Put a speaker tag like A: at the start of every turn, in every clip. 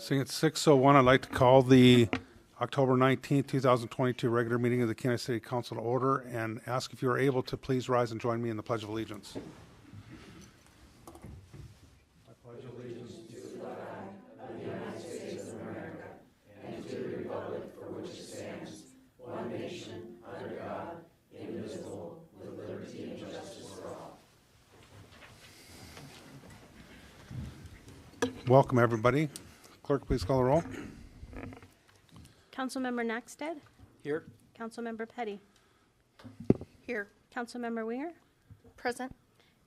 A: Seeing it's 6:01, I'd like to call the October 19th, 2022 regular meeting of the Counil City Council to order and ask if you are able to please rise and join me in the Pledge of Allegiance. Welcome, everybody. Clerk, please call the roll.
B: Councilmember Naxted?
C: Here.
B: Councilmember Petty?
D: Here.
B: Councilmember Winger?
D: Present.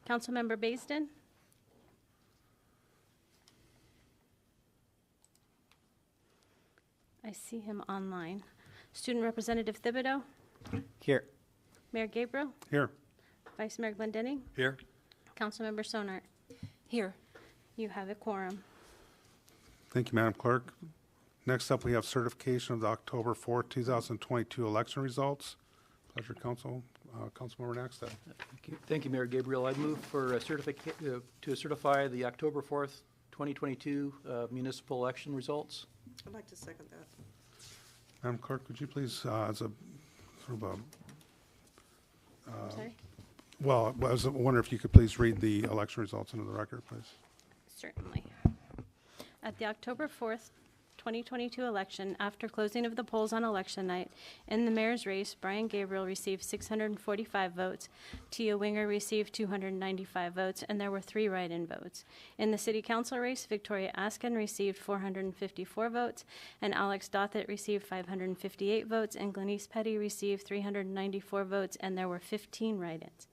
B: Councilmember Baisden? I see him online. Student Representative Thibodeau?
C: Here.
B: Mayor Gabriel?
A: Here.
B: Vice Mayor Glendenning?
C: Here.
B: Councilmember Sonart?
D: Here.
B: You have a quorum.
A: Thank you, Madam Clerk. Next up, we have certification of the October 4th, 2022 election results. Pleasure, Council. Councilmember Naxted.
C: Thank you, Mayor Gabriel. I move for to certify the October 4th, 2022 municipal election results.
D: I'd like to second that.
A: Madam Clerk, would you please, as a sort of a,
B: I'm sorry?
A: well, I was wondering if you could please read the election results into the record, please.
B: Certainly. At the October 4th, 2022 election, after closing of the polls on election night, in the mayor's race, Brian Gabriel received 645 votes, Tia Winger received 295 votes, and there were 3 write-in votes. In the city council race, Victoria Askin received 454 votes, and Alex Dothett received 558 votes, and Glenise Petty received 394 votes, and there were 15 write-ins.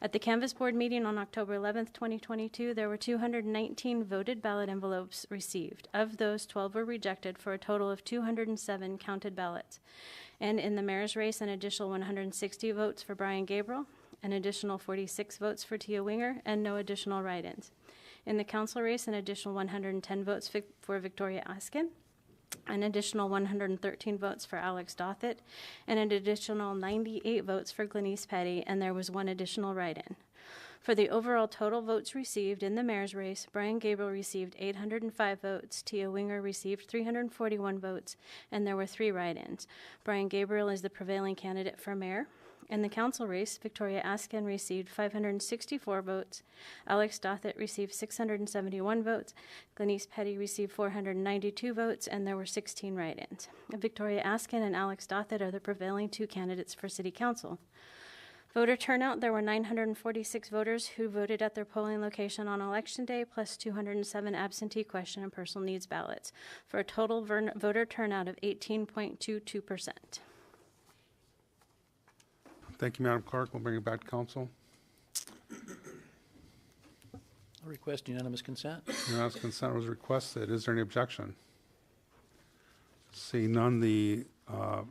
B: At the Canvass Board meeting on October 11th, 2022, there were 219 voted ballot envelopes received. Of those, 12 were rejected for a total of 207 counted ballots. And in the mayor's race, an additional 160 votes for Brian Gabriel, an additional 46 votes for Tia Winger, and no additional write-ins. In the council race, an additional 110 votes for Victoria Askin, an additional 113 votes for Alex Dothett, and an additional 98 votes for Glenise Petty, and there was 1 additional write-in. For the overall total votes received in the mayor's race, Brian Gabriel received 805 votes, Tia Winger received 341 votes, and there were 3 write-ins. Brian Gabriel is the prevailing candidate for mayor. In the council race, Victoria Askin received 564 votes, Alex Dothett received 671 votes, Glenise Petty received 492 votes, and there were 16 write-ins. Victoria Askin and Alex Dothett are the prevailing 2 candidates for city council. Voter turnout, there were 946 voters who voted at their polling location on election day, plus 207 absentee question and personal needs ballots, for a total voter turnout of 18.22%.
A: Thank you, Madam Clerk. We'll bring it back to Council.
C: I request unanimous consent.
A: Unanimous consent was requested. Is there any objection? See none, the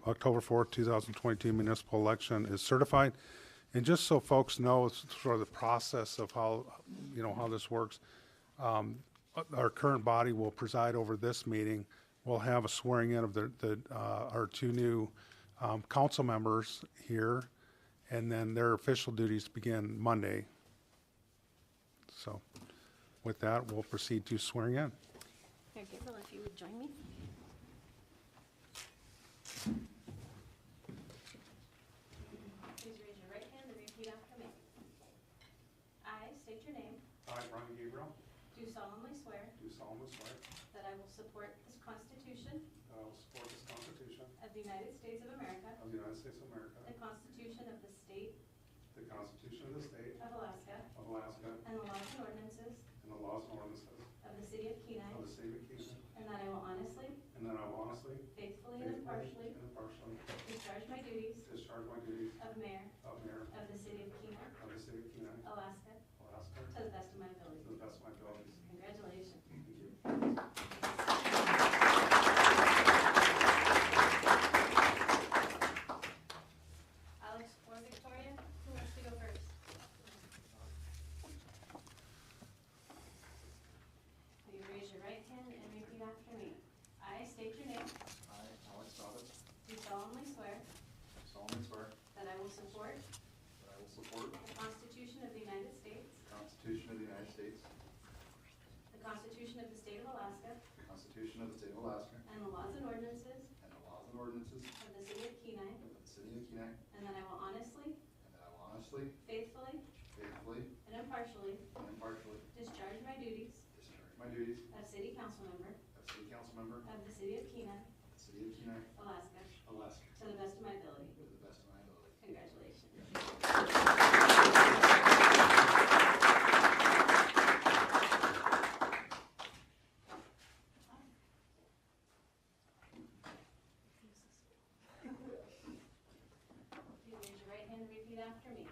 A: October 4th, 2022 municipal election is certified. And just so folks know, it's sort of the process of how, how this works. Our current body will preside over this meeting. We'll have a swearing in of our 2 new council members here, and then their official duties begin Monday. So with that, we'll proceed to swearing in.
B: Mayor Gabriel, if you would join me. Please raise your right hand and repeat after me. I state your name.
A: I, Brian Gabriel,
B: Do solemnly swear
A: do solemnly swear
B: that I will support this Constitution
A: that I will support this Constitution
B: of the United States of America,
A: of the United States of America,
B: the Constitution of the State
A: the Constitution of the State
B: of Alaska,
A: of Alaska,
B: and the laws and ordinances
A: and the laws and ordinances
B: of the City of
A: of
B: Kenai,
A: the State of Counil,
B: and that I will honestly,
A: and that I will honestly,
B: faithfully, and impartially
A: and impartially
B: discharge my duties
A: discharge my duties
B: of mayor
A: of mayor
B: of the City of Kenai,
A: of the State of Counil,
B: Alaska,
A: Alaska,
B: to the best of my
A: to
B: ability.
A: the best of my abilities.
B: Congratulations.
A: Thank you.
B: Alex or Victoria, who wants to go first? Will you raise your right hand and repeat after me? I state your name.
E: I, Alex Dothett,
B: Do solemnly swear
E: solemnly swear
B: that I will support
E: that I will support
B: the Constitution of the United States,
E: the Constitution of the United States,
B: the Constitution of the State of Alaska,
E: the Constitution of the State of Alaska
B: and the laws and ordinances
E: and the laws and ordinances
B: of the City of Kenai,
E: of the City of Kenai,
B: and that I will honestly,
E: faithfully,
B: and impartially discharge my duties of City Council member of the City of Kenai, Alaska, to the best of my ability.
E: to the best of my ability.
B: Congratulations. You raise your right hand and repeat after me.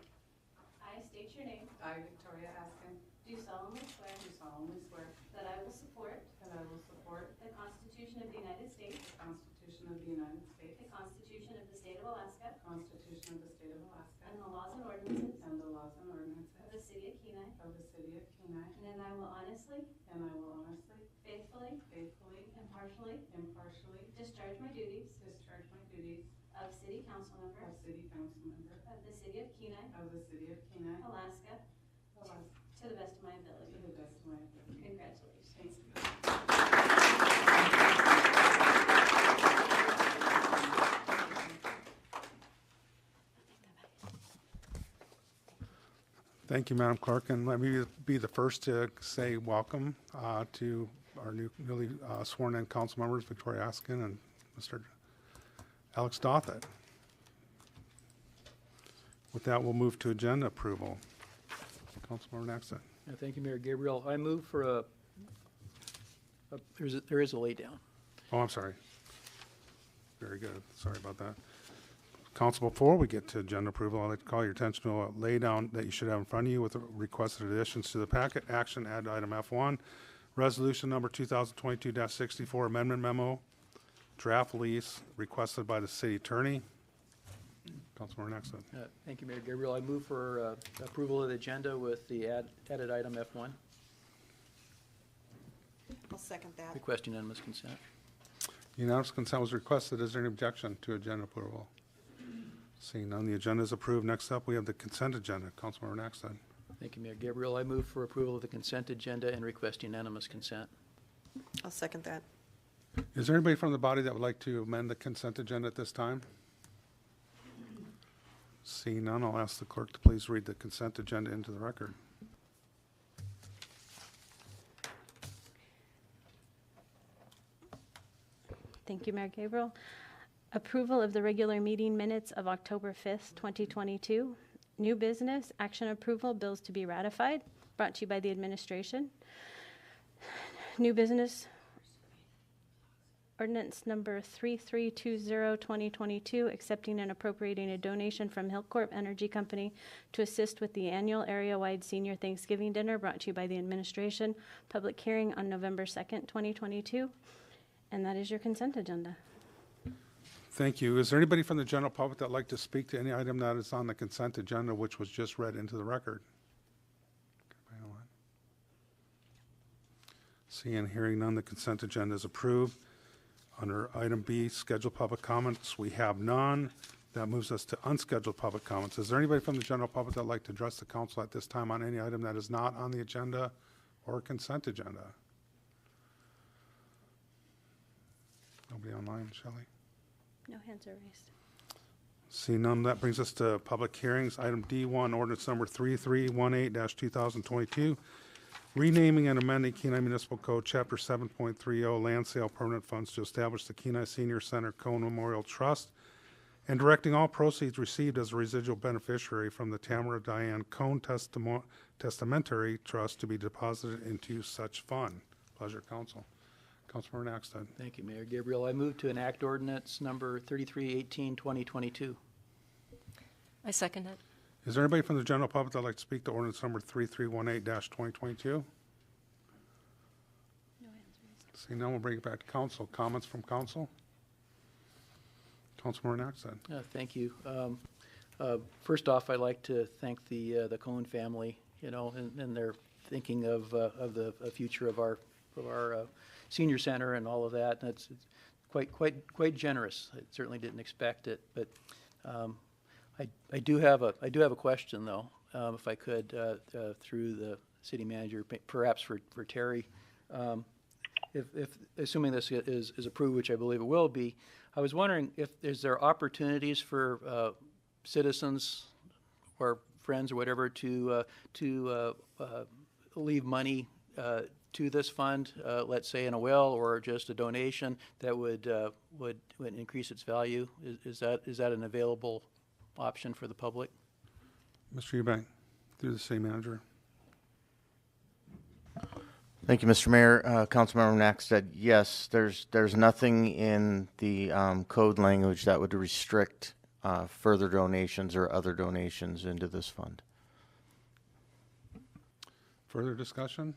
B: I state your name.
F: I, Victoria Askin,
B: Do solemnly swear
F: do solemnly swear
B: that I will support
F: that I will support
B: the Constitution of the United States,
F: the Constitution of the United States,
B: the Constitution of the State of Alaska,
F: the Constitution of the State of Alaska,
B: and the laws and ordinances
F: and the laws and
B: of
F: ordinances
B: the City of Kenai,
F: of the City of Kenai,
B: and that I will honestly,
F: and I will honestly,
B: faithfully,
F: faithfully,
B: impartially
F: impartially
B: discharge my duties
F: discharge my duties
B: of City Council member
F: of City Council member
B: of the City of Kenai,
F: of the City of Kenai,
B: Alaska,
F: Alaska,
B: to the best of my
F: to
B: ability.
F: the best of my ability.
B: Congratulations.
F: Thank you.
A: Thank you, Madam Clerk, and let me be the first to say welcome to our newly sworn-in council members, Victoria Askin and Mr. Alex Dothett. With that, we'll move to agenda approval. Councilmember Naxton.
C: Thank you, Mayor Gabriel. I move for there is a lay down.
A: Oh, I'm sorry. Very good. Sorry about that. Council, before we get to agenda approval, I'd like to call your attention to a laydown that you should have in front of you with the requested additions to the packet. Action, add item F1, resolution number 2022-64 amendment memo, draft lease requested by the city attorney. Councilmember Naxton.
C: Thank you, Mayor Gabriel. I move for approval of the agenda with the added item F1,
D: I'll second that.
C: request unanimous consent.
A: Unanimous consent was requested. Is there any objection to agenda approval? Seeing none, the agenda is approved. Next up, we have the consent agenda. Councilmember Naxton.
C: Thank you, Mayor Gabriel. I move for approval of the consent agenda and request unanimous consent.
D: I'll second that.
A: Is there anybody from the body that would like to amend the consent agenda at this time? Seeing none, I'll ask the clerk to please read the consent agenda into the record.
B: Thank you, Mayor Gabriel. Approval of the regular meeting minutes of October 5th, 2022. New business, action approval, bills to be ratified, brought to you by the administration. New business, ordinance number 3320-2022, accepting and appropriating a donation from Hillcorp Energy Company to assist with the annual area-wide senior Thanksgiving dinner, brought to you by the administration. Public hearing on November 2nd, 2022. And that is your consent agenda.
A: Thank you. Is there anybody from the general public that would like to speak to any item that is on the consent agenda, which was just read into the record? Seeing and hearing none, the consent agenda is approved. Under item B, scheduled public comments, we have none. That moves us to unscheduled public comments. Is there anybody from the general public that would like to address the council at this time on any item that is not on the agenda or consent agenda? Nobody online, Shelley?
B: No hands are raised.
A: Seeing none, that brings us to public hearings. Item D1, ordinance number 3318-2022, renaming and amending Kenai Municipal Code, Chapter 7.30, land sale permanent funds to establish the Kenai Senior Center Cone Memorial Trust, and directing all proceeds received as a residual beneficiary from the Tamara Diane Cone Testamentary Trust to be deposited into such fund. Pleasure, Council. Councilmember Naxton.
C: Thank you, Mayor Gabriel. I move to enact ordinance number 3318-2022.
F: I second it.
A: Is there anybody from the general public that would like to speak to ordinance number 3318-2022?
B: No hands raised.
A: Seeing none, we'll bring it back to council. Comments from council? Councilmember Naxton.
C: Thank you. First off, I'd like to thank the Cohen family, and their thinking of the future of our senior center and all of that. And it's quite generous. I certainly didn't expect it, but I do have a question though, if I could, through the city manager, perhaps for Terry. if assuming this is approved, which I believe it will be, I was wondering if is there opportunities for citizens or friends or whatever to leave money to this fund, let's say in a will or just a donation that would increase its value. Is that an available option for the public?
A: Mr. Eubank, through the city manager.
G: Thank you, Mr. Mayor. Councilmember Naxted, yes, there's nothing in the code language that would restrict further donations or other donations into this fund.
A: Further discussion?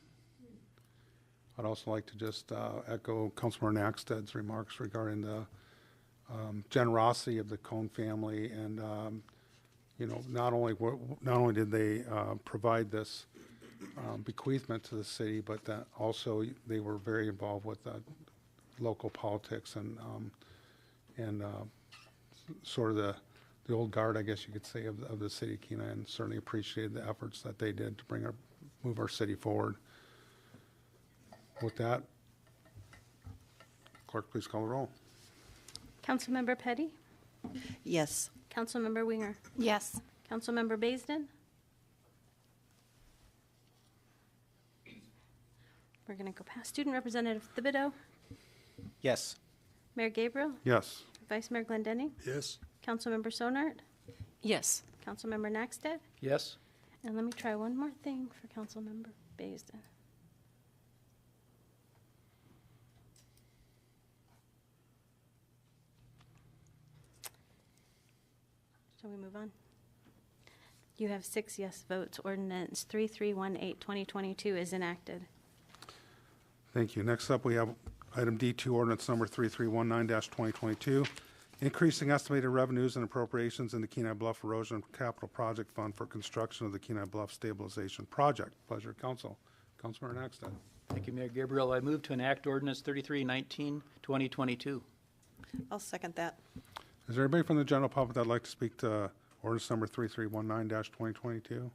A: I'd also like to just echo Councilmember Naxted's remarks regarding the generosity of the Cone family, and you know, not only did they provide this bequeathment to the city, but that also they were very involved with local politics and sort of the old guard, I guess you could say, of the city of Kenai, and certainly appreciated the efforts that they did to move our city forward. With that, clerk, please call the roll.
B: Councilmember Petty,
D: Yes.
B: Councilmember Winger,
F: Yes.
B: Councilmember Baisden. We're going to go past Student Representative Thibodeau,
H: Yes.
B: Mayor Gabriel,
A: Yes.
B: Vice Mayor Glendenning,
H: Yes.
B: Councilmember Sonart,
F: Yes.
B: Councilmember Naxted,
C: Yes?
B: and let me try one more thing for Councilmember Baisden. Shall we move on? You have 6 yes votes. Ordinance 3318-2022 is enacted.
A: Thank you. Next up, we have item D2, ordinance number 3319-2022, increasing estimated revenues and appropriations in the Kenai Bluff Erosion Capital Project Fund for construction of the Kenai Bluff Stabilization Project. Pleasure, council. Councilmember Naxted.
C: Thank you, Mayor Gabriel. I move to enact ordinance 3319, 2022.
D: I'll second that.
A: Is there anybody from the general public that'd like to speak to ordinance number 3319-2022?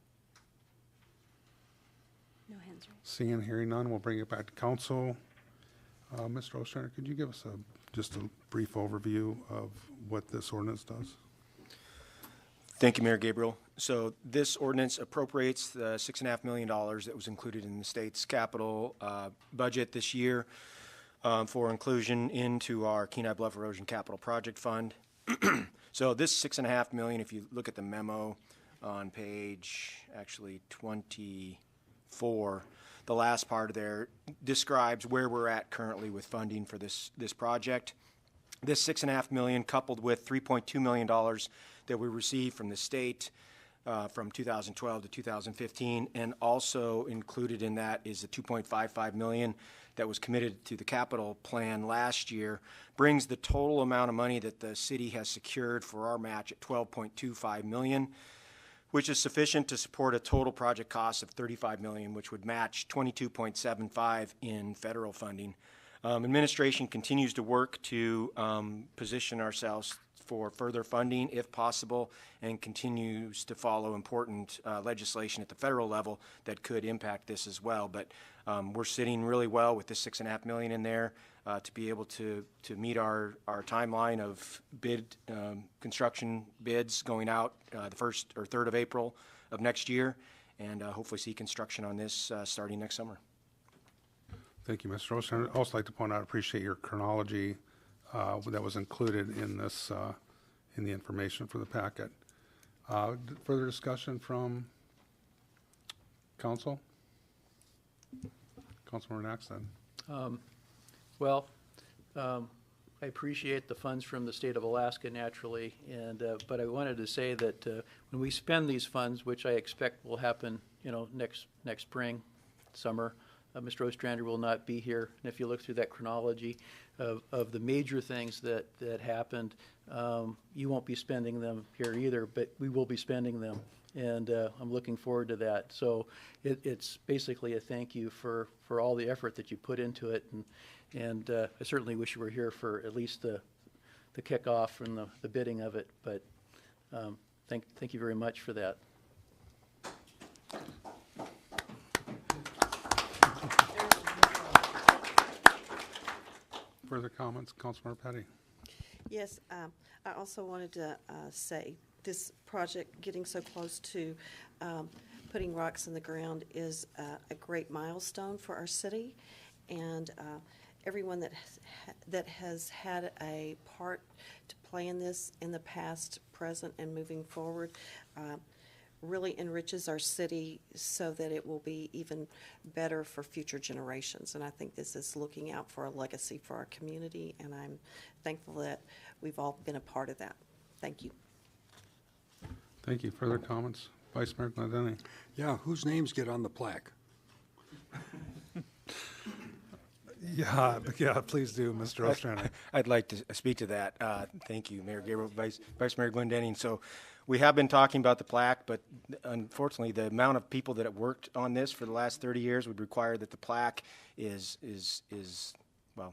B: No hands raised.
A: Seeing and hearing none, we'll bring it back to council. Mr. Ostrander, could you give us just a brief overview of what this ordinance does?
H: Thank you, Mayor Gabriel. So this ordinance appropriates the $6.5 million that was included in the state's capital budget this year for inclusion into our Kenai Bluff Erosion Capital Project Fund. So this $6.5 million, if you look at the memo on page actually 24, the last part of there describes where we're at currently with funding for this project. This $6.5 million, coupled with $3.2 million that we received from the state from 2012 to 2015, and also included in that is the $2.55 million that was committed to the capital plan last year, brings the total amount of money that the city has secured for our match at $12.25 million, which is sufficient to support a total project cost of $35 million, which would match $22.75 in federal funding. Administration continues to work to position ourselves for further funding if possible, and continues to follow important legislation at the federal level that could impact this as well. But we're sitting really well with this $6.5 million in there to be able to meet our timeline of construction bids going out the 1st or 3rd of April of next year, and hopefully see construction on this starting next summer.
A: Thank you, Mr. Ostrander. I'd also like to point out, I appreciate your chronology that was included in this, in the information for the packet. Further discussion from council? Councilmember Naxted.
C: Well, I appreciate the funds from the state of Alaska naturally, and but I wanted to say that when we spend these funds, which I expect will happen, next spring, summer, Mr. Ostrander will not be here. And if you look through that chronology of the major things that happened, you won't be spending them here either, but we will be spending them. And I'm looking forward to that. So it's basically a thank you for all the effort that you put into it. And I certainly wish you were here for at least the kickoff and the bidding of it. But thank you very much for that.
A: further comments? Councilmember Petty?
D: Yes, I also wanted to say this project, getting so close to putting rocks in the ground, is a great milestone for our city, and everyone that has had a part to play in this in the past, present, and moving forward really enriches our city so that it will be even better for future generations. And I think this is looking out for a legacy for our community, and I'm thankful that we've all been a part of that. Thank you.
A: Thank you. Further comments? Vice Mayor Glendenning.
I: Yeah, whose names get on the plaque?
A: Yeah, please do, Mr. Ostrander.
H: I'd like to speak to that. Thank you, Mayor Gabriel, Vice Mayor Glendenning. So we have been talking about the plaque, but unfortunately, the amount of people that have worked on this for the last 30 years would require that the plaque is well,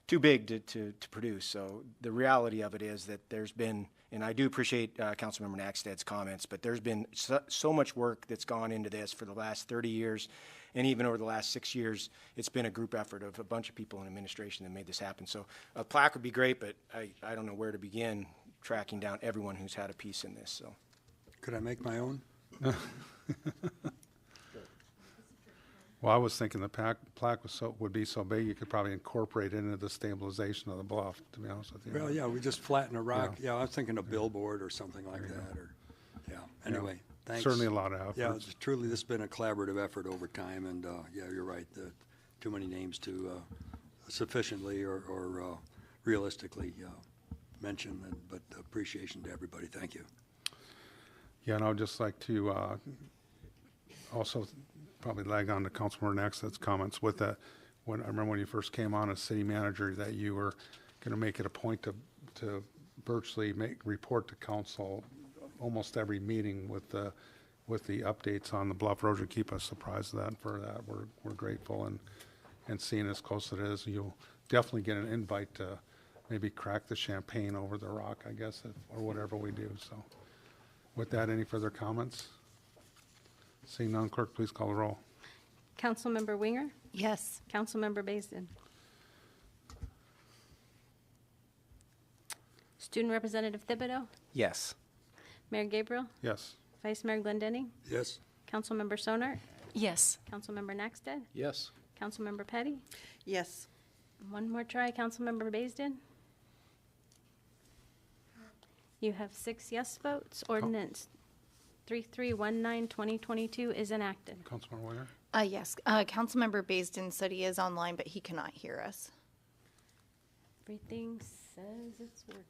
H: too big to produce. So the reality of it is that there's been, and I do appreciate Councilmember Nacksted's comments, but there's been so much work that's gone into this for the last 30 years, and even over the last 6 years, it's been a group effort of a bunch of people in administration that made this happen. So a plaque would be great, but I don't know where to begin tracking down everyone who's had a piece in this. So,
I: Could I make my own?
A: Well, I was thinking the plaque would be so big you could probably incorporate it into the stabilization of the bluff, to be honest with you.
I: Well, yeah, we just flatten a rock. Yeah, I was thinking a billboard or something like that, or, yeah, anyway, thanks.
A: Certainly a lot of effort.
I: Yeah, truly, this has been a collaborative effort over time, and, yeah, you're right, too many names to sufficiently or realistically mention, but appreciation to everybody. Thank you.
A: Yeah, and I would just like to also probably lag on to Councilmember Naxted's comments with that. I remember when you first came on as city manager that you were going to make it a point to virtually report to council almost every meeting with the updates on the bluff erosion. Keep us surprised of that. For that, we're grateful, and seeing as close as it is, you'll definitely get an invite to maybe crack the champagne over the rock, I guess, or whatever we do. So with that, any further comments? Seeing none, clerk, please call the roll.
B: Councilmember Winger?
F: Yes.
B: Councilmember Baisden? Student Representative Thibodeau?
H: yes.
B: Mayor Gabriel?
A: Yes.
B: Vice Mayor Glendenning?
I: Yes?
B: Councilmember Sonart?
F: Yes.
B: Councilmember Naxted?
C: Yes.
B: Councilmember Petty?
D: Yes.
B: One more try, Councilmember Baisden? You have 6 yes votes. Ordinance 3319-2022 is enacted.
A: Councilmember Winger?
J: Yes, Councilmember Baisden said he is online, but he cannot hear us.
B: Everything says it's working.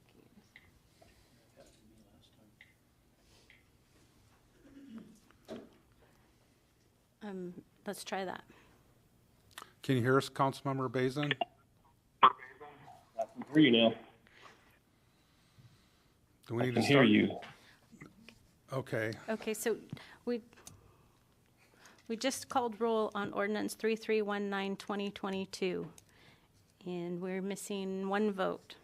B: Let's try that.
A: Can you hear us, Councilmember Baisden?
K: I can hear you now.
A: Do we
K: I
A: need
K: can
A: to
K: hear
A: start?
K: you.
B: Okay, so we just called roll on ordinance 3319-2022, and we're missing 1 vote.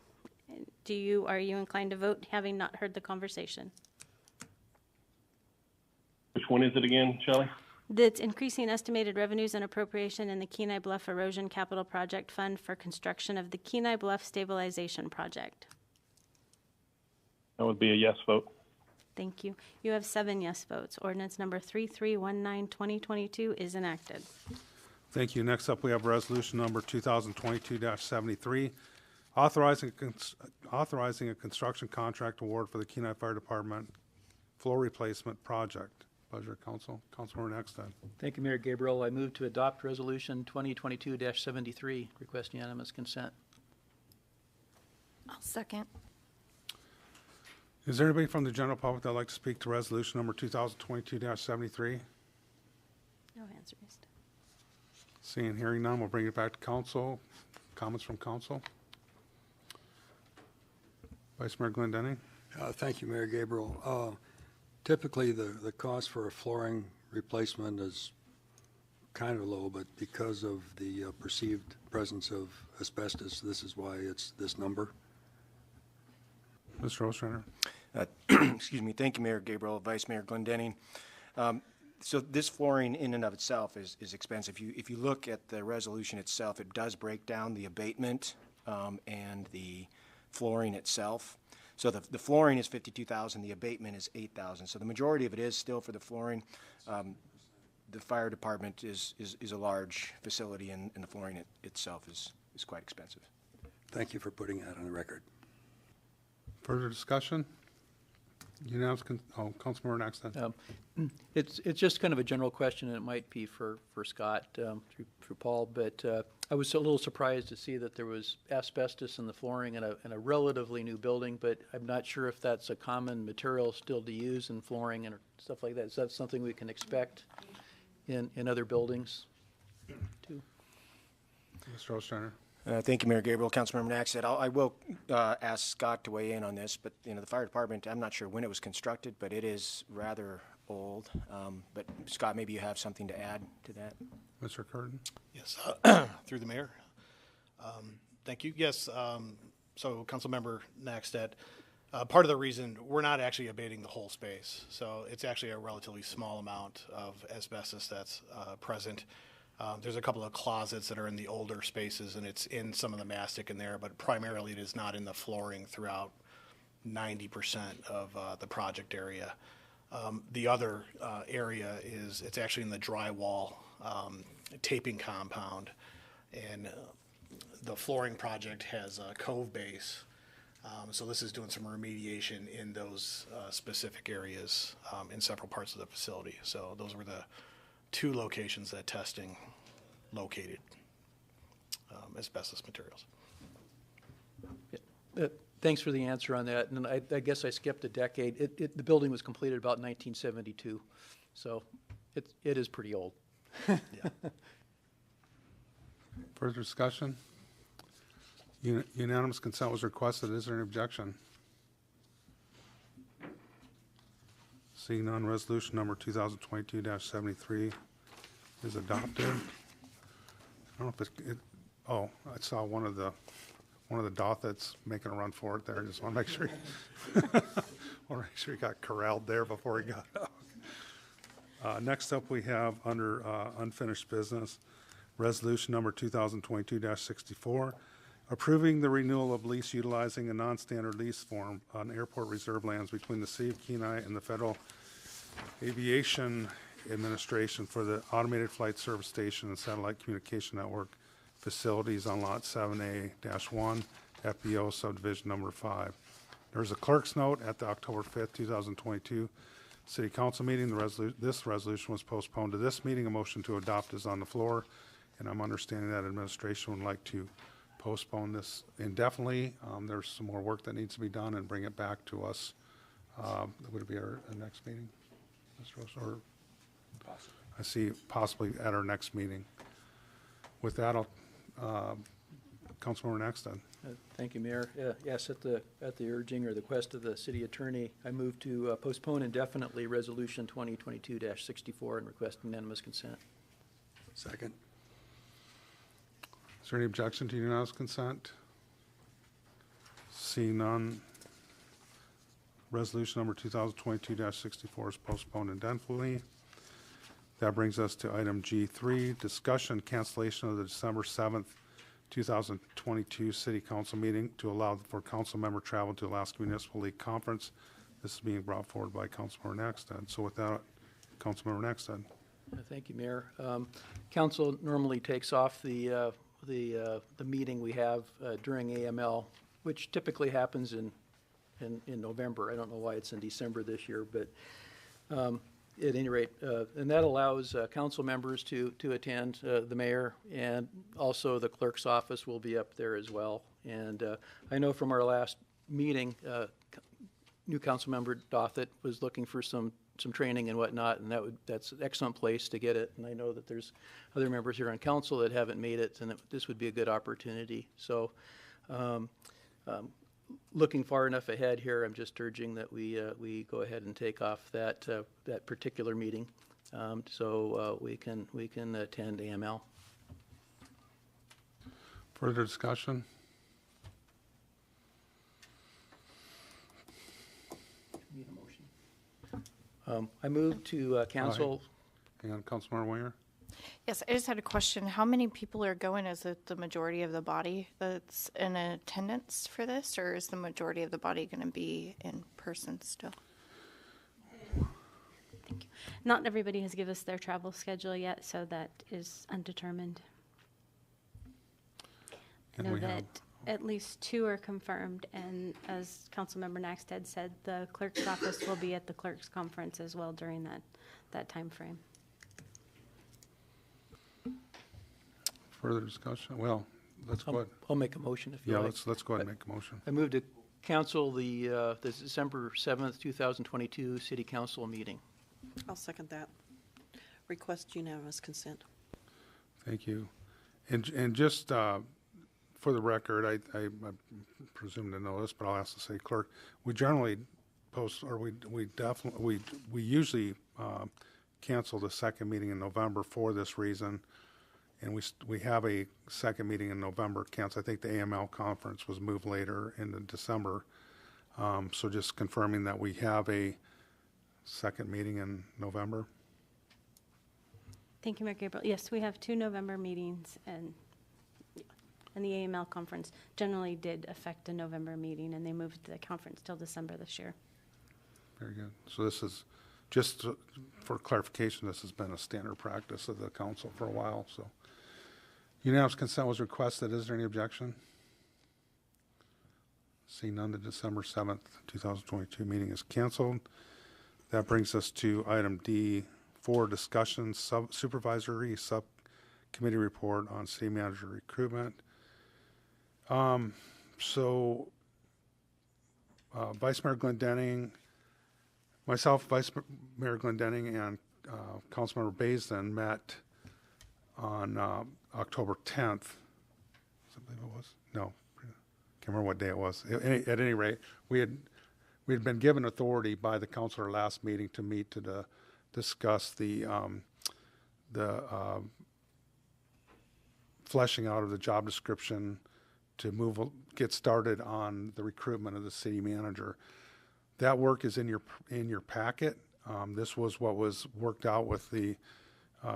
B: Are you inclined to vote, having not heard the conversation?
K: Which one is it again, Shelley?
B: That's increasing estimated revenues and appropriation in the Kenai Bluff Erosion Capital Project Fund for construction of the Kenai Bluff Stabilization Project.
K: That would be a yes vote.
B: Thank you. You have 7 yes votes. Ordinance number 3319-2022 is enacted.
A: Thank you. Next up, we have resolution number 2022-73, authorizing a construction contract award for the Kenai Fire Department floor replacement project. Pleasure, Council. Councilmember Naxted.
C: Thank you, Mayor Gabriel. I move to adopt Resolution 2022-73. Request unanimous consent.
J: I'll second.
A: Is there anybody from the general public that would like to speak to resolution number 2022-73?
B: No hands raised.
A: Seeing and hearing none, we'll bring it back to council. Comments from council? Vice Mayor Glendenning?
I: Thank you, Mayor Gabriel. Typically, the cost for a flooring replacement is kind of low, but because of the perceived presence of asbestos, this is why it's this number.
A: Mr. Ostrander?
H: Excuse me. Thank you, Mayor Gabriel, Vice Mayor Glendenning. So this flooring in and of itself is expensive. If you look at the resolution itself, it does break down the abatement and the flooring itself. So the flooring is $52,000, the abatement is $8,000. So the majority of it is still for the flooring. The fire department is a large facility, and the flooring itself is quite expensive.
I: Thank you for putting that on the record.
A: Further discussion? Unanimous, Councilmember Naxton.
C: It's just kind of a general question, and it might be for Scott through Paul, but I was a little surprised to see that there was asbestos in the flooring in a relatively new building, but I'm not sure if that's a common material still to use in flooring and stuff like that. Is that something we can expect in other buildings too?
A: Mr. Ostrander.
H: Thank you, Mayor Gabriel. Councilmember Naxted. I will ask Scott to weigh in on this, but the fire department, I'm not sure when it was constructed, but it is rather old. But Scott, maybe you have something to add to that.
A: Mr. Curtin.
L: Yes, through the mayor. Thank you. Yes, so Councilmember Naxted, part of the reason we're not actually abating the whole space, so it's actually a relatively small amount of asbestos that's present. There's a couple of closets that are in the older spaces, and it's in some of the mastic in there, but primarily it is not in the flooring throughout 90% of the project area. The other area it's actually in the drywall taping compound, and the flooring project has a cove base, so this is doing some remediation in those specific areas in several parts of the facility. So those were the two locations that testing located asbestos materials.
C: Thanks for the answer on that. And I guess I skipped a decade. The building was completed about 1972, so it is pretty old.
L: Yeah.
A: Further discussion? Unanimous consent was requested. Is there an objection? Seeing none, resolution number 2022-73 is adopted. I don't know if oh, I saw one of the Dothets making a run for it there. I just want to make sure, he got corralled there before he got out. Next up, we have under unfinished business, resolution number 2022-64, approving the renewal of lease utilizing a non-standard lease form on airport reserve lands between the City of Kenai and the Federal Aviation Administration for the automated flight service station and satellite communication network facilities on Lot 7A-1, FBO subdivision number 5. There's a clerk's note at the October 5th, 2022 City Council meeting. This resolution was postponed to this meeting. A motion to adopt is on the floor, and I'm understanding that administration would like to postpone this indefinitely. There's some more work that needs to be done and bring it back to us. Would it be our next meeting, Mr. Rose? Or possibly. I see possibly at our next meeting. With that, I'll Councilmember Naxton.
C: Thank you, Mayor. Yes, at the urging or the request of the city attorney, I move to postpone indefinitely resolution 2022-64 and request unanimous consent.
I: Second.
A: Is there any objection to unanimous consent? Seeing none, resolution number 2022-64 is postponed indefinitely. That brings us to item G3, discussion cancellation of the December 7th, 2022 City Council meeting to allow for council member travel to Alaska Municipal League Conference. This is being brought forward by Councilmember Naxton. So with that, Councilmember Naxton.
C: Thank you, Mayor. Council normally takes off the meeting we have during AML, which typically happens in November. I don't know why it's in December this year, but at any rate, and that allows council members to attend, the mayor, and also the clerk's office will be up there as well. And I know from our last meeting, new council member Dothett was looking for some training and whatnot, and that's an excellent place to get it. And I know that there's other members here on council that haven't made it, and this would be a good opportunity. So looking far enough ahead here, I'm just urging that we go ahead and take off that particular meeting, so we can attend AML.
A: Further discussion?
C: Need a motion? I move to cancel.
A: And Councilmember Winger?
J: Yes, I just had a question. How many people are going? Is it the majority of the body that's in attendance for this, or is the majority of the body going to be in person still?
B: Thank you. Not everybody has given us their travel schedule yet, so that is undetermined. I
A: And
B: know
A: we have-
B: that at least 2 are confirmed, and as Councilmember Naxted said, the clerk's office will be at the clerk's conference as well during that time frame.
A: Further discussion? Well, let's go ahead.
C: I'll make a motion if you
A: Yeah,
C: like.
A: let's go ahead and make a motion.
C: I move to cancel the December 7th, 2022 City Council meeting.
D: I'll second that. Request unanimous consent.
A: Thank you. And just for the record, I presume to know this, but I'll ask the city clerk. We generally post, or we usually cancel the second meeting in November for this reason. And we have a second meeting in November canceled. I think the AML conference was moved later into December. So just confirming that we have a second meeting in November.
B: Thank you, Mayor Gabriel. Yes, we have 2 November meetings, and the AML conference generally did affect a November meeting, and they moved the conference till December this year.
A: Very good. So this is, just for clarification, this has been a standard practice of the council for a while, so. Unanimous consent was requested. Is there any objection? Seeing none, the December 7th, 2022 meeting is canceled. That brings us to item D4, discussion supervisory subcommittee report on city manager recruitment. So Vice Mayor Glendenning, myself, Vice Mayor Glendenning, and Councilmember Baisden met on October 10th. I believe it was. No, can't remember what day it was. At any rate, we had been given authority by the council at our last meeting to meet to discuss the fleshing out of the job description to get started on the recruitment of the city manager. That work is in your packet. This was what was worked out with the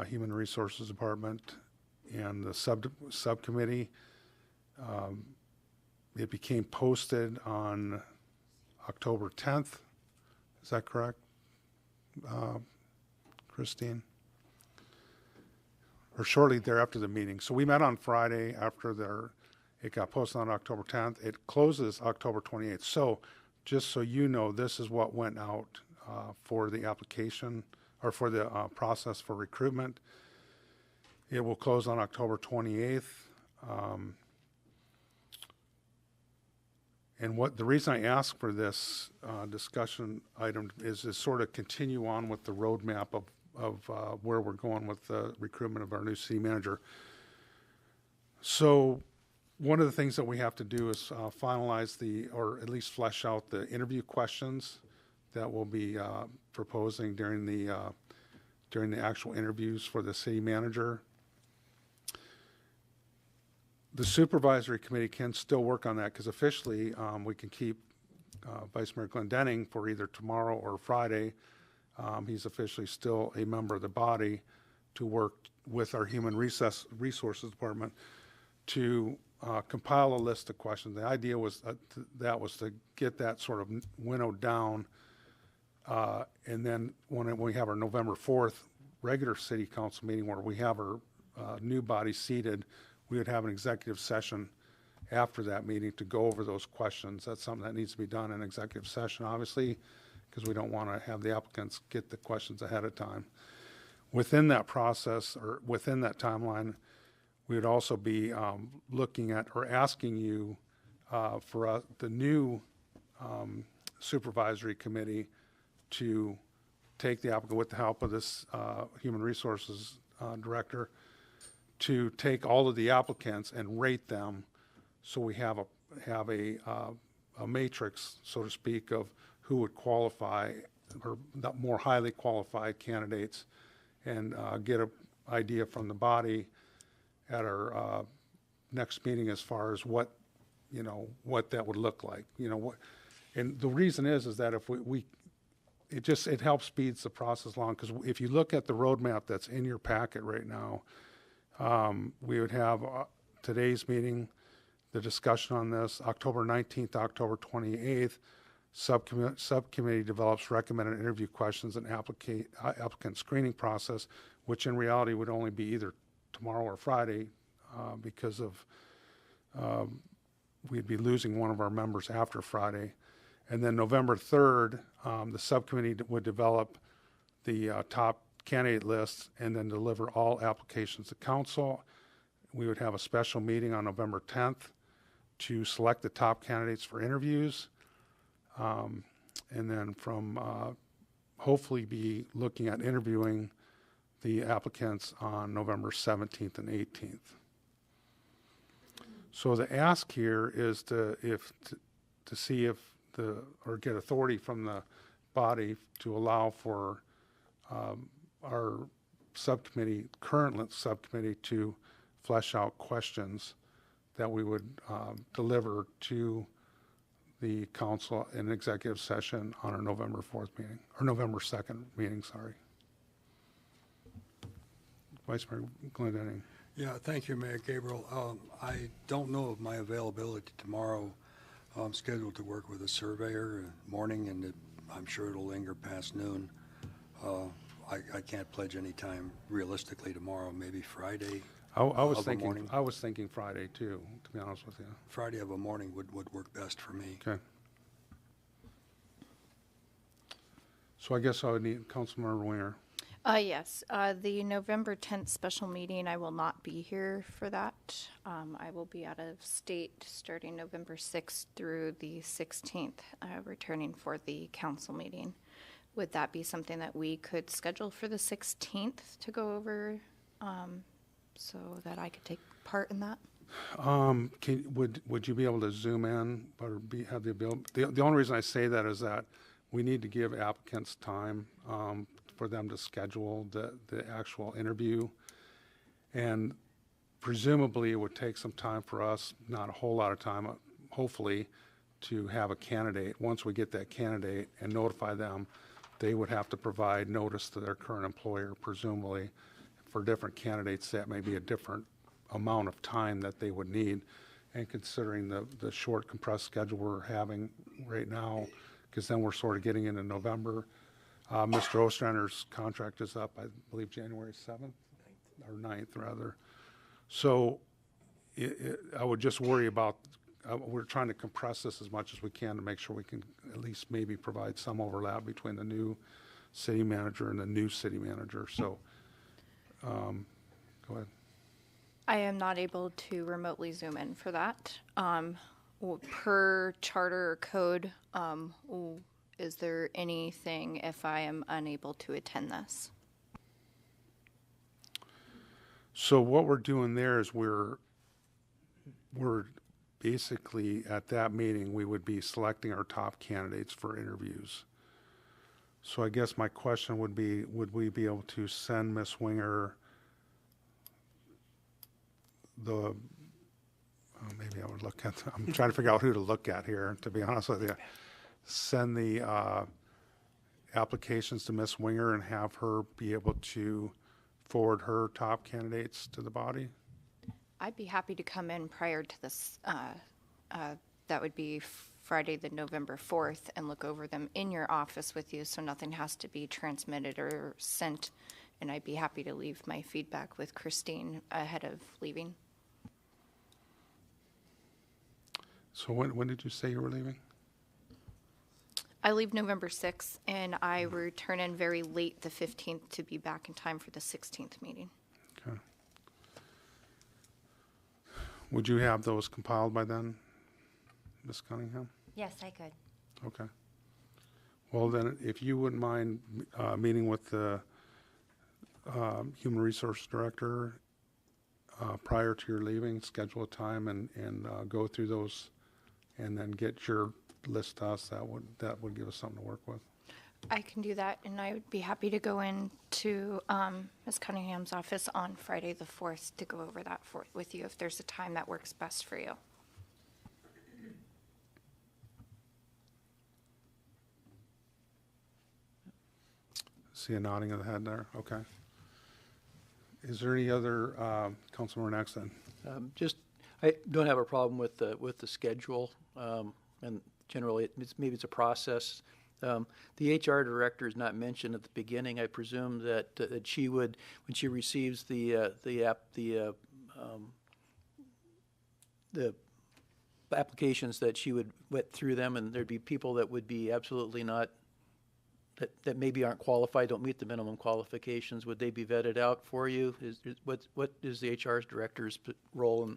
A: Human Resources Department and the subcommittee. It became posted on October 10th. Is that correct, Christine? Or shortly thereafter the meeting. So we met on Friday after it got posted on October 10th. It closes October 28th. So just so you know, this is what went out for the application or for the process for recruitment. It will close on October 28th. And the reason I ask for this discussion item is to sort of continue on with the roadmap of where we're going with the recruitment of our new city manager. So one of the things that we have to do is finalize or at least flesh out the interview questions that we'll be proposing during the actual interviews for the city manager. The supervisory committee can still work on that because officially we can keep Vice Mayor Glendenning for either tomorrow or Friday. He's officially still a member of the body to work with our Human Resources Department to compile a list of questions. The idea was to get that sort of winnowed down, and then when we have our November 4th regular city council meeting where we have our new body seated, we would have an executive session after that meeting to go over those questions. That's something that needs to be done in executive session, obviously, because we don't want to have the applicants get the questions ahead of time. Within that process or within that timeline, we would also be looking at or asking you for the new supervisory committee to take the applicant with the help of this Human Resources Director to take all of the applicants and rate them so we have a matrix, so to speak, of who would qualify or the more highly qualified candidates and get an idea from the body at our next meeting as far as what that would look like. And the reason is that if we it helps speeds the process along, because if you look at the roadmap that's in your packet right now, we would have today's meeting, the discussion on this, October 19th, October 28th, subcommittee develops recommended interview questions and applicant screening process, which in reality would only be either tomorrow or Friday, because of we'd be losing one of our members after Friday. And then November 3rd, the subcommittee would develop the top candidate list and then deliver all applications to council. We would have a special meeting on November 10th to select the top candidates for interviews. And then from hopefully be looking at interviewing the applicants on November 17th and 18th. So the ask here is to see if or get authority from the body to allow for our current subcommittee to flesh out questions that we would deliver to the council in executive session on our November 4th meeting, or November 2nd meeting, sorry. Vice Mayor Glendenning.
I: Yeah, thank you, Mayor Gabriel. I don't know of my availability tomorrow. I'm scheduled to work with a surveyor morning, and I'm sure it'll linger past noon. I can't pledge any time realistically tomorrow, maybe Friday.
A: I was
I: morning.
A: thinking Friday too, to be honest with you.
I: Friday of a morning would work best for me.
A: Okay. So I guess I would need Councilmember Winger.
J: Yes, the November 10th special meeting, I will not be here for that. I will be out of state starting November 6th through the 16th, returning for the council meeting. Would that be something that we could schedule for the 16th to go over, so that I could take part in that?
A: Would you be able to zoom in or have the ability? The only reason I say that is that we need to give applicants time for them to schedule the actual interview, and presumably it would take some time for us, not a whole lot of time, hopefully, to have a candidate. Once we get that candidate and notify them, they would have to provide notice to their current employer, presumably. For different candidates, that may be a different amount of time that they would need. And considering the short compressed schedule we're having right now, because then we're sort of getting into November. Mr. Ostrander's contract is up, I believe, January 7th, or 9th, rather. So I would just worry about, we're trying to compress this as much as we can to make sure we can at least maybe provide some overlap between the new city manager and the new city manager. So go ahead.
J: I am not able to remotely Zoom in for that. Per charter or code, is there anything if I am unable to attend this?
A: So what we're doing there is we're basically at that meeting, we would be selecting our top candidates for interviews. So I guess my question would be, would we be able to send Ms. Winger maybe I would look at, I'm trying to figure out who to look at here, to be honest with you. Send the applications to Ms. Winger and have her be able to forward her top candidates to the body?
J: I'd be happy to come in prior to this. That would be Friday, the November 4th, and look over them in your office with you, so nothing has to be transmitted or sent. And I'd be happy to leave my feedback with Christine ahead of leaving.
A: So when did you say you were leaving?
J: I leave November 6th, and I return in very late the 15th to be back in time for the 16th meeting.
A: Okay. Would you have those compiled by then, Ms. Cunningham?
F: Yes, I could.
A: Okay. Well, then, if you wouldn't mind meeting with the Human Resource Director prior to your leaving, schedule a time and go through those, and then get your list to us, that would give us something to work with.
J: I can do that, and I would be happy to go into Ms. Cunningham's office on Friday the 4th to go over that with you if there's a time that works best for you.
A: See a nodding of the head there, okay. Is there any other, Councilmember Naxton?
C: I don't have a problem with the schedule, and generally, maybe it's a process. The HR director is not mentioned at the beginning. I presume that she would, when she receives the applications, that she would wet through them, and there'd be people that would be absolutely not, that maybe aren't qualified, don't meet the minimum qualifications. Would they be vetted out for you? What is the HR director's role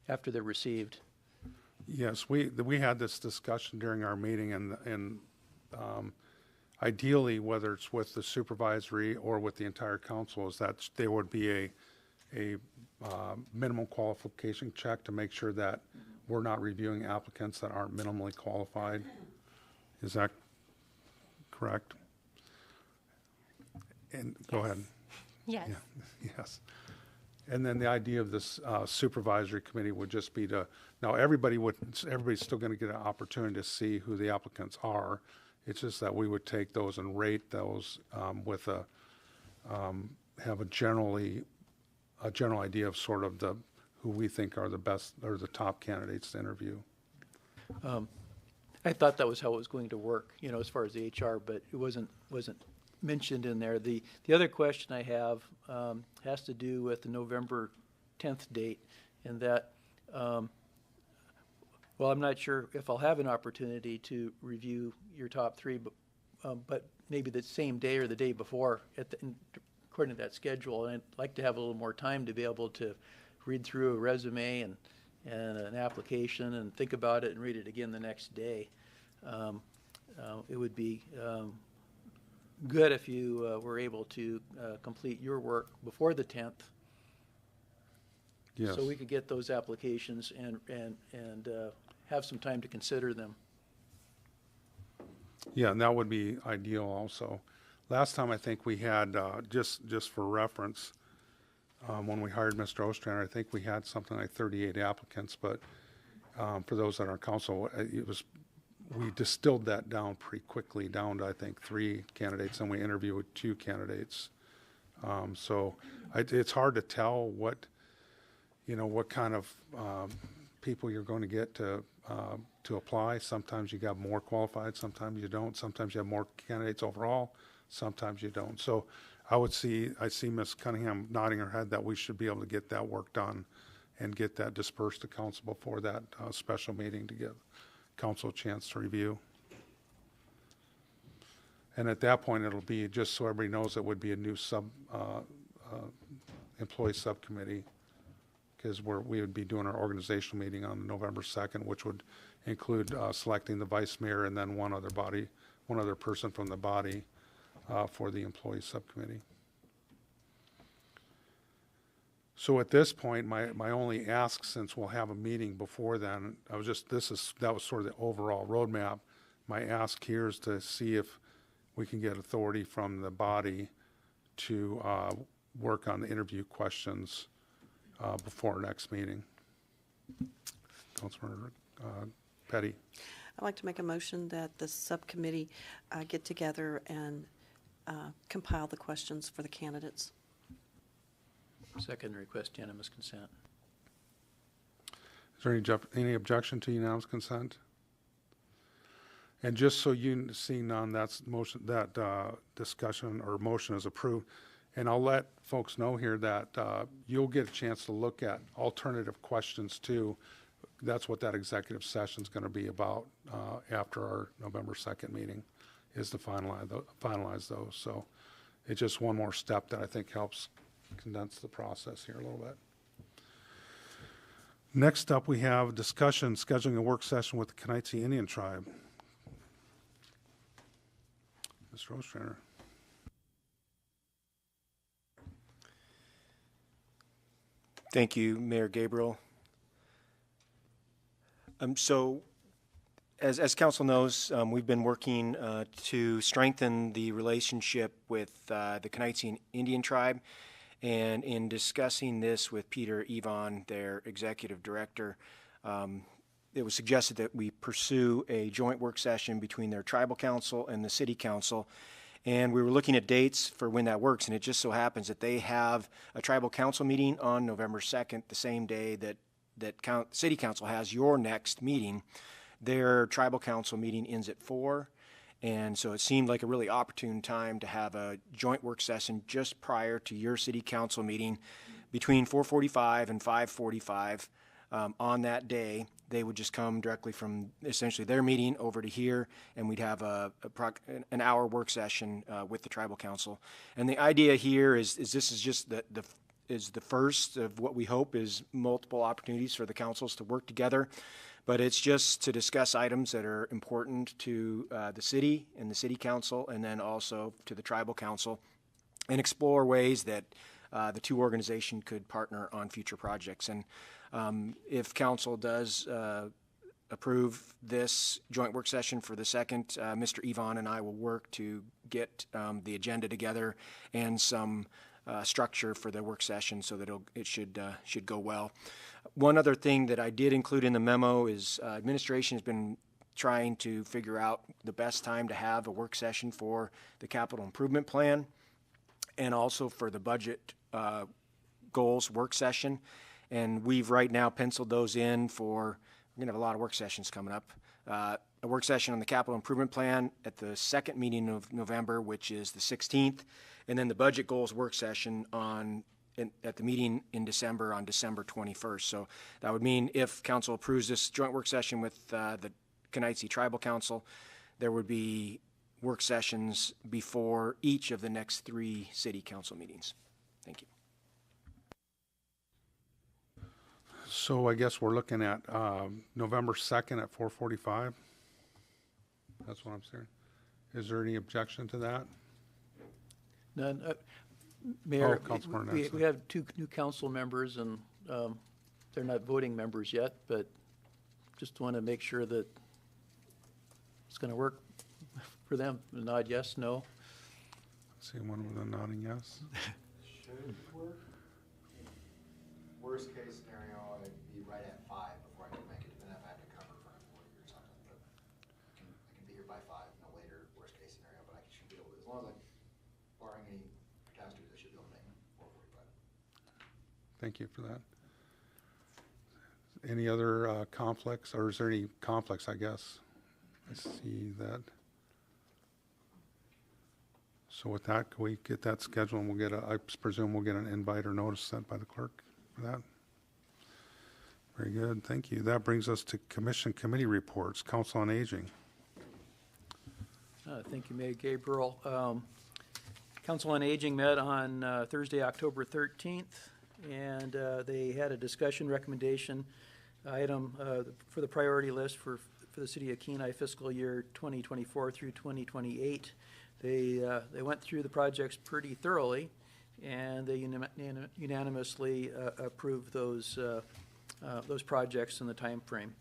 C: after they're received?
A: Yes, we had this discussion during our meeting, and ideally, whether it's with the supervisory or with the entire council, is that there would be a minimum qualification check to make sure that we're not reviewing applicants that aren't minimally qualified. Is that correct? And go ahead.
B: Yes.
A: Yeah, yes. And then the idea of this supervisory committee would just be to, now everybody's still going to get an opportunity to see who the applicants are. It's just that we would take those and rate those with have a general idea of sort of who we think are the best or the top candidates to interview.
C: I thought that was how it was going to work, as far as the HR, but it wasn't mentioned in there. The other question I have has to do with the November 10th date, and that, well, I'm not sure if I'll have an opportunity to review your top three, but maybe the same day or the day before, according to that schedule. And I'd like to have a little more time to be able to read through a resume and an application and think about it and read it again the next day. It would be good if you were able to complete your work before the 10th.
A: Yes.
C: So we could get those applications and have some time to consider them.
A: Yeah, and that would be ideal also. Last time I think we had, just for reference, when we hired Mr. Ostrander, I think we had something like 38 applicants, but for those that are on council, we distilled that down pretty quickly, down to I think 3 candidates, and we interviewed 2 candidates. So it's hard to tell what kind of people you're going to get to apply. Sometimes you got more qualified, sometimes you don't. Sometimes you have more candidates overall, sometimes you don't. So I see Ms. Cunningham nodding her head that we should be able to get that work done and get that dispersed to council before that special meeting to give council a chance to review. And at that point, it'll be, just so everybody knows, it would be a new employee subcommittee, because we would be doing our organizational meeting on November 2nd, which would include selecting the vice mayor and then one other person from the body for the employee subcommittee. So at this point, my only ask, since we'll have a meeting before then, that was sort of the overall roadmap. My ask here is to see if we can get authority from the body to work on the interview questions before our next meeting. Councilmember Petty.
D: I'd like to make a motion that the subcommittee get together and compile the questions for the candidates.
C: Second, request unanimous consent.
A: Is there any objection to unanimous consent? And just so you see none, that discussion or motion is approved. And I'll let folks know here that you'll get a chance to look at alternative questions too. That's what that executive session is going to be about after our November 2nd meeting, is to finalize those. So it's just one more step that I think helps condense the process here a little bit. Next up, we have discussion scheduling a work session with the Counil Indian Tribe. Mr. Ostrander.
H: Thank you, Mayor Gabriel. So, as council knows, we've been working to strengthen the relationship with the Counil Indian Tribe, and in discussing this with Peter Yvonne, their executive director, it was suggested that we pursue a joint work session between their tribal council and the city council. And we were looking at dates for when that works, and it just so happens that they have a tribal council meeting on November 2nd, the same day that City Council has your next meeting. Their tribal council meeting ends at 4, and so it seemed like a really opportune time to have a joint work session just prior to your City Council meeting between 4:45 and 5:45 on that day. They would just come directly from essentially their meeting over to here, and we'd have an hour work session with the tribal council. And the idea here is this is just the first of what we hope is multiple opportunities for the councils to work together. But it's just to discuss items that are important to the city and the city council, and then also to the tribal council, and explore ways that the two organizations could partner on future projects. And if council does approve this joint work session for the 2nd, Mr. Yvonne and I will work to get the agenda together and some structure for the work session so that it should go well. One other thing that I did include in the memo is administration has been trying to figure out the best time to have a work session for the capital improvement plan and also for the budget goals work session. And we've right now penciled those in for, we're going to have a lot of work sessions coming up. A work session on the capital improvement plan at the 2nd meeting of November, which is the 16th, and then the budget goals work session at the meeting in December on December 21st. So that would mean if council approves this joint work session with the Counil Tribal Council, there would be work sessions before each of the next 3 city council meetings. Thank you.
A: So I guess we're looking at November 2nd at 4:45. That's what I'm saying. Is there any objection to that?
C: None. Mayor,
A: Councilmember
C: we
A: Nelson.
C: have 2 new council members, and they're not voting members yet, but just want to make sure that it's going to work for them. Nod yes, no.
A: See one with a nodding yes.
E: Should work. Worst case scenario, I'd be right at 5 before I can make it, depending if I have to cover for an employee or something. But I can be here by 5, no later, worst case scenario, but I should be able to, as long as barring any catastrophes, I should be able to make it 4:45.
A: Thank you for that. Any other conflicts, or is there any conflicts, I guess? I see that. So with that, can we get that scheduled, and I presume we'll get an invite or notice sent by the clerk for that? Very good, thank you. That brings us to commission committee reports. Council on Aging.
C: Thank you, Mayor Gabriel. Council on Aging met on Thursday, October 13th, and they had a discussion recommendation item for the priority list for the city of Counil fiscal year 2024 through 2028. They went through the projects pretty thoroughly, and they unanimously approved those projects in the time frame.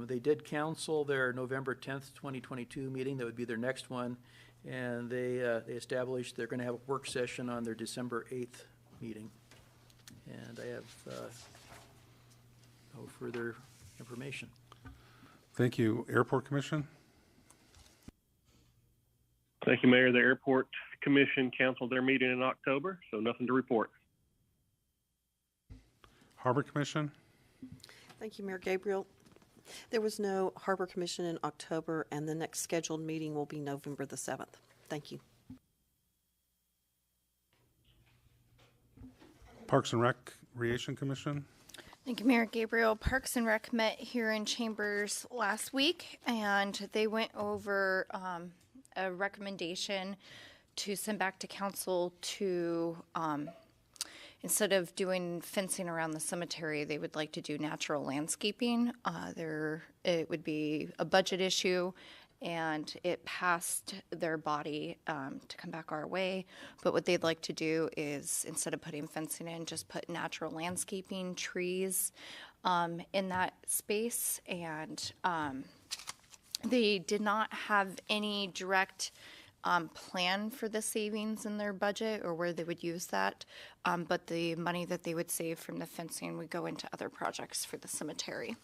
C: They did cancel their November 10th, 2022 meeting. That would be their next one, and they established they're going to have a work session on their December 8th meeting. And I have no further information.
A: Thank you. Airport Commission?
K: Thank you, Mayor. The Airport Commission canceled their meeting in October, so nothing to report.
A: Harbor Commission?
D: Thank you, Mayor Gabriel. There was no Harbor Commission in October, and the next scheduled meeting will be November the 7th. Thank you.
A: Parks and Recreation Commission?
J: Thank you, Mayor Gabriel. Parks and Rec met here in Chambers last week, and they went over a recommendation to send back to council to, instead of doing fencing around the cemetery, they would like to do natural landscaping. It would be a budget issue, and it passed their body to come back our way. But what they'd like to do is, instead of putting fencing in, just put natural landscaping, trees in that space. And they did not have any direct plan for the savings in their budget or where they would use that. But the money that they would save from the fencing would go into other projects for the cemetery.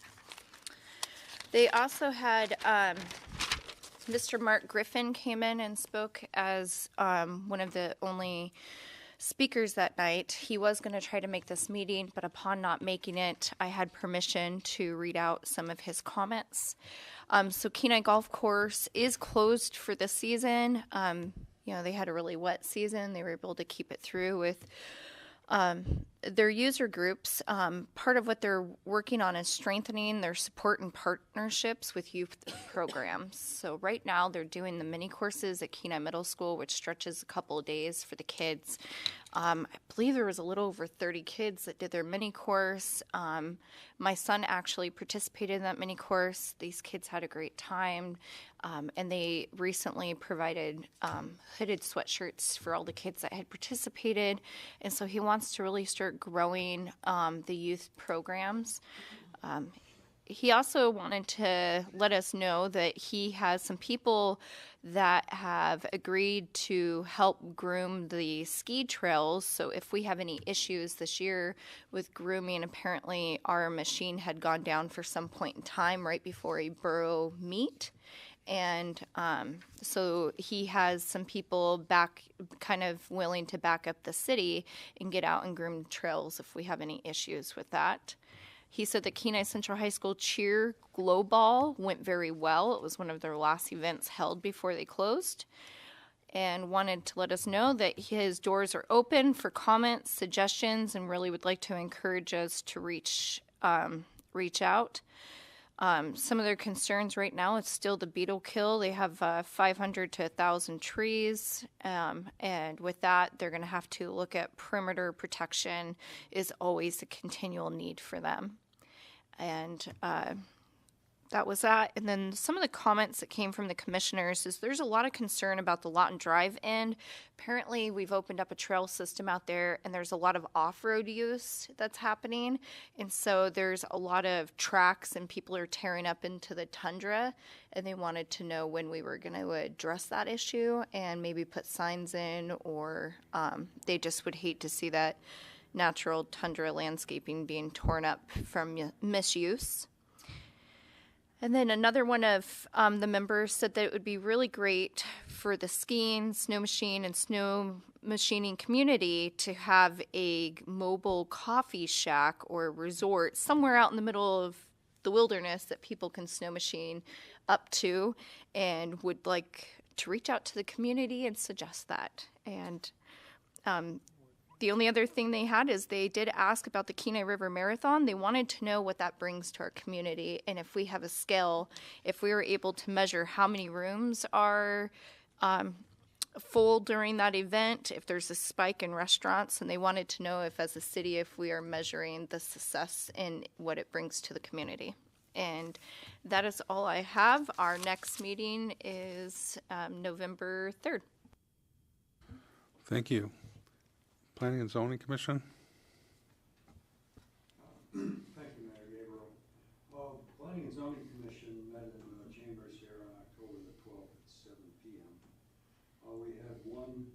J: They also had Mr. Mark Griffin came in and spoke as one of the only speakers that night. He was going to try to make this meeting, but upon not making it, I had permission to read out some of his comments. So Kenai Golf Course is closed for this season. They had a really wet season. They were able to keep it through with their user groups. Part of what they're working on is strengthening their support and partnerships with youth programs. So right now they're doing the mini courses at Kenai Middle School, which stretches a couple of days for the kids. I believe there was a little over 30 kids that did their mini course. My son actually participated in that mini course. These kids had a great time. And they recently provided hooded sweatshirts for all the kids that had participated. And so he wants to really start growing the youth programs. He also wanted to let us know that he has some people that have agreed to help groom the ski trails. So if we have any issues this year with grooming, apparently our machine had gone down for some point in time right before a borough meet. And so he has some people back kind of willing to back up the city and get out and groom trails if we have any issues with that. He said that Kenai Central High School cheer glow ball went very well. It was one of their last events held before they closed, and wanted to let us know that his doors are open for comments, suggestions, and really would like to encourage us to reach out. Some of their concerns right now is still the beetle kill. They have 500 to 1,000 trees, and with that, they're going to have to look at perimeter protection is always a continual need for them. And that was that. And then some of the comments that came from the commissioners is there's a lot of concern about the Lawton Drive end. Apparently, we've opened up a trail system out there, and there's a lot of off-road use that's happening. And so there's a lot of tracks, and people are tearing up into the tundra, and they wanted to know when we were going to address that issue and maybe put signs in, or they just would hate to see that natural tundra landscaping being torn up from misuse. And then another one of the members said that it would be really great for the skiing, snow machine, and snow machining community to have a mobile coffee shack or resort somewhere out in the middle of the wilderness that people can snow machine up to, and would like to reach out to the community and suggest that. And the only other thing they had is they did ask about the Kenai River Marathon. They wanted to know what that brings to our community, and if we have a scale, if we were able to measure how many rooms are full during that event, if there's a spike in restaurants, and they wanted to know if, as a city, if we are measuring the success and what it brings to the community. And that is all I have. Our next meeting is November 3rd.
A: Thank you. Planning and Zoning Commission?
I: Thank you, Mayor Gabriel. Planning and Zoning Commission met in the chambers here on October the 12th at 7 p.m. We had one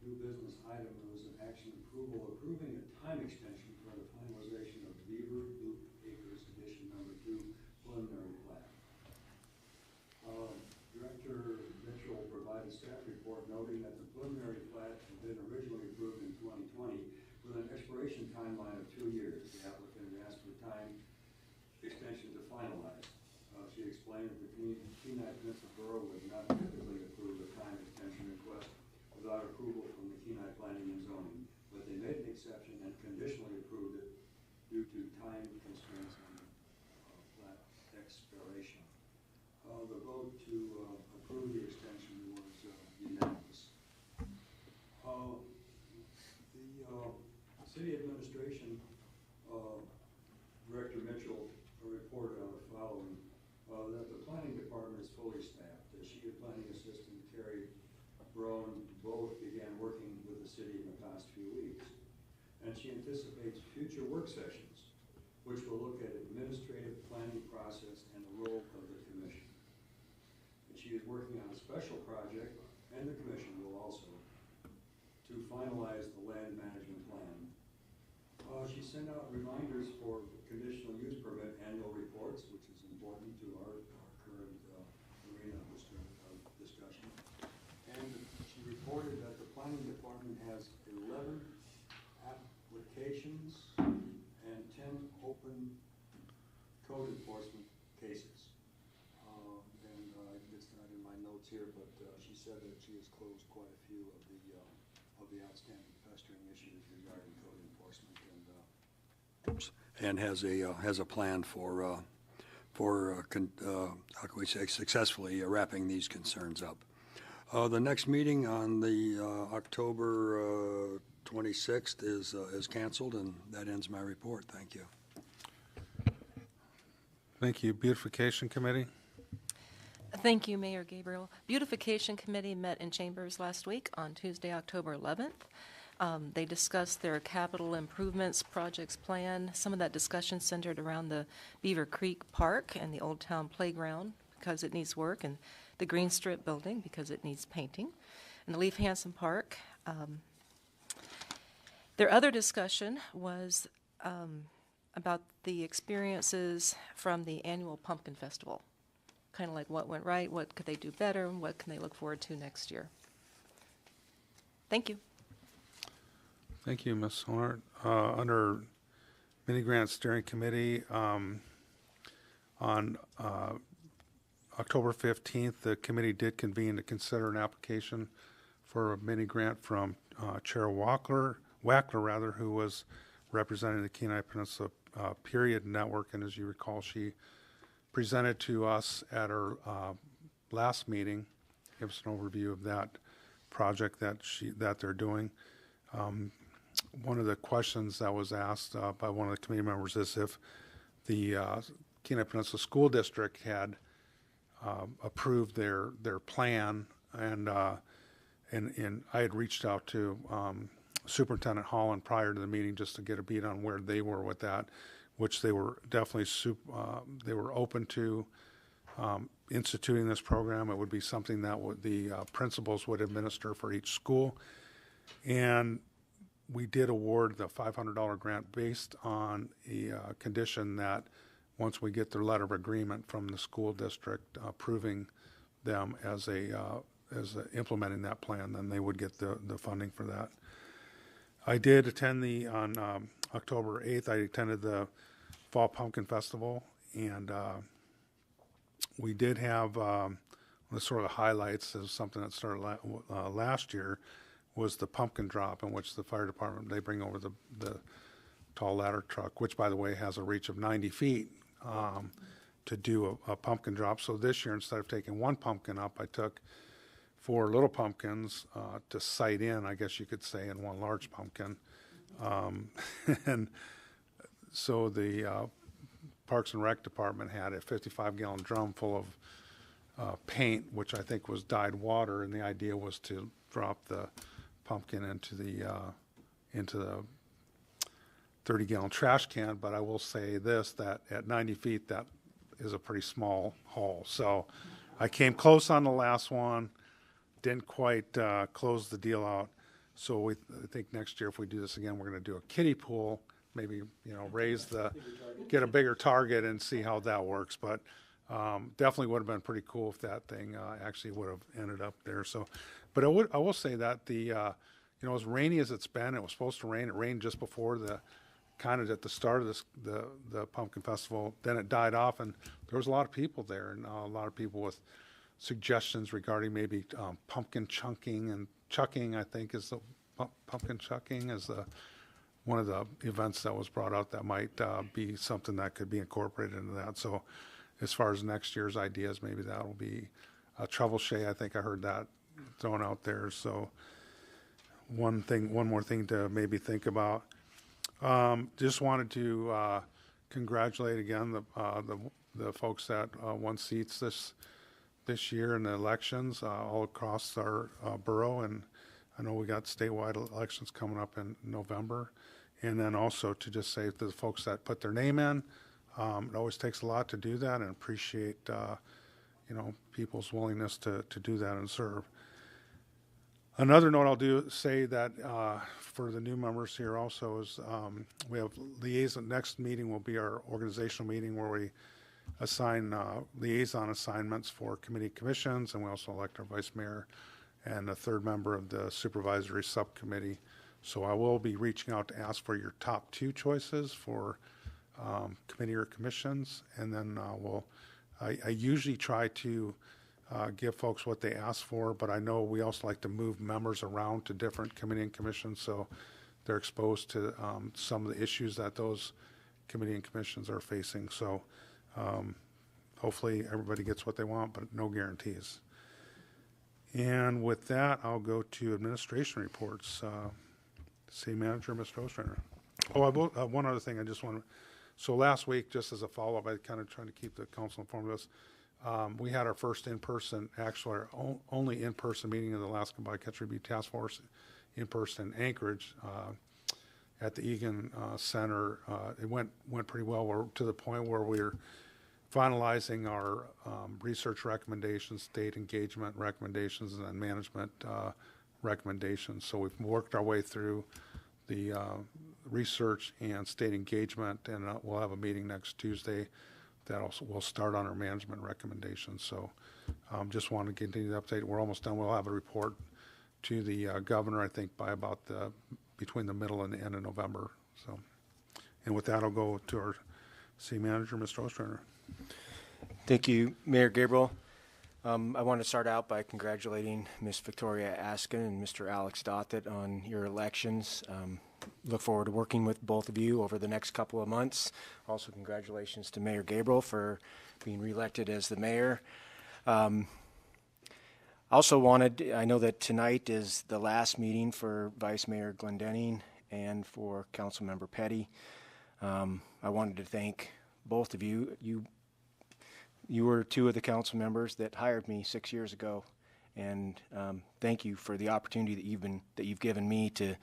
I: new business item. It was an action approving a time extension for the finalization of Beaver Loop Acres Edition Number 2 preliminary plat. Director Mitchell provided staff report noting that the preliminary plat had been originally approved in 2020 with an expiration timeline of 2 years. The applicant had asked for time extension to finalize. She explained that the Kenai Peninsula Borough would not typically approve a time extension request without approval from the Kenai Planning and Zoning, but they made an exception and conditionally approved it due to time constraints on the plat expiration. The vote to approve the extension was unanimous. The city administration, Director Mitchell reported on the following, that the planning department is fully staffed. She and planning assistant Terry Brown both began working with the city in the past few weeks. And she anticipates future work sessions, which will look at administrative planning process and the role of the commission. And she is working on a special project, and the commission will also, to finalize the land management plan. She sent out reminders for conditional use permit annual reports, which is important to our current marina district. said that she has closed quite a few of the outstanding festering issues regarding code enforcement and has a plan for how can we say, successfully wrapping these concerns up. The next meeting on the October 26th is canceled, and that ends my report. Thank you.
A: Thank you. Beautification Committee?
F: Thank you, Mayor Gabriel. Beautification Committee met in chambers last week on Tuesday, October 11th. They discussed their capital improvements projects plan. Some of that discussion centered around the Beaver Creek Park and the Old Town Playground because it needs work, and the Green Strip Building because it needs painting, and the Leaf Hansen Park. Their other discussion was about the experiences from the annual Pumpkin Festival. Kind of like what went right, what could they do better, and what can they look forward to next year. Thank you.
A: Thank you, Ms. Horn. Under Mini Grant Steering Committee, on October 15th, the committee did convene to consider an application for a mini grant from Chair Wackler, who was representing the Kenai Peninsula Period Network, and as you recall, she presented to us at our last meeting, give us an overview of that project that they're doing. One of the questions that was asked by one of the committee members is if the Kenai Peninsula School District had approved their plan, and I had reached out to Superintendent Holland prior to the meeting just to get a beat on where they were with that, which they were definitely they were open to instituting this program. It would be something that the principals would administer for each school, and we did award the $500 grant based on a condition that once we get their letter of agreement from the school district approving them as implementing that plan, then they would get the funding for that. I did attend on October 8th, I attended the Fall Pumpkin Festival, and we did have the sort of highlights of something that started last year was the pumpkin drop, in which the fire department, they bring over the tall ladder truck, which by the way has a reach of 90 feet to do a pumpkin drop. So this year, instead of taking one pumpkin up, I took 4 little pumpkins to sight in, I guess you could say, in one large pumpkin. And so the Parks and Rec Department had a 55-gallon drum full of paint, which I think was dyed water, and the idea was to drop the pumpkin into the 30-gallon trash can. But I will say this, that at 90 feet, that is a pretty small hole. So I came close on the last one, didn't quite close the deal out. So I think next year, if we do this again, we're going to do a kiddie pool, maybe, get a bigger target and see how that works. But definitely would have been pretty cool if that thing actually would have ended up there. So, but I will say that as rainy as it's been, it was supposed to rain. It rained just before kind of at the start of the Pumpkin Festival. Then it died off, and there was a lot of people there, and a lot of people with suggestions regarding maybe pumpkin chunking and chucking. I think is the pumpkin chucking is one of the events that was brought out that might be something that could be incorporated into that. So, as far as next year's ideas, maybe that'll be a trebuchet. I think I heard that thrown out there. So one more thing to maybe think about. Just wanted to congratulate again the folks that won seats this year in the elections all across our borough, and I know we got statewide elections coming up in November. And then also to just say to the folks that put their name in, it always takes a lot to do that, and appreciate people's willingness to do that and serve. Another note I'll say that for the new members here also is we have liaison. Next meeting will be our organizational meeting where we assign liaison assignments for committee commissions, and we also elect our vice mayor and a third member of the supervisory subcommittee. So I will be reaching out to ask for your top 2 choices for committee or commissions, and then I usually try to give folks what they ask for, but I know we also like to move members around to different committee and commissions, so they're exposed to some of the issues that those committee and commissions are facing. So hopefully everybody gets what they want, but no guarantees. And with that, I'll go to administration reports. City Manager, Mr. Ostrander. Oh, I will, one other thing I just want to, so last week, just as a follow-up, I kind of trying to keep the council informed of this. We had our first in-person, actually our only in-person meeting of the Alaska Bycatcher Review Task Force in person in Anchorage at the Egan Center. It went pretty well. We're to the point where we're finalizing our research recommendations, state engagement recommendations, and management recommendations. So we've worked our way through the research and state engagement, and we'll have a meeting next Tuesday that also will start on our management recommendations. So just want to continue the update. We're almost done. We'll have a report to the governor, I think, by about between the middle and the end of November. So, and with that, I'll go to our city manager, Mr. Ostrander.
H: Thank you, Mayor Gabriel. I want to start out by congratulating Ms. Victoria Askin and Mr. Alex Dothett on your elections. Look forward to working with both of you over the next couple of months. Also, congratulations to Mayor Gabriel for being reelected as the mayor. Also wanted, I know that tonight is the last meeting for Vice Mayor Glendenning and for Councilmember Petty. I wanted to thank both of you. You were two of the council members that hired me 6 years ago, and thank you for the opportunity that you've given me to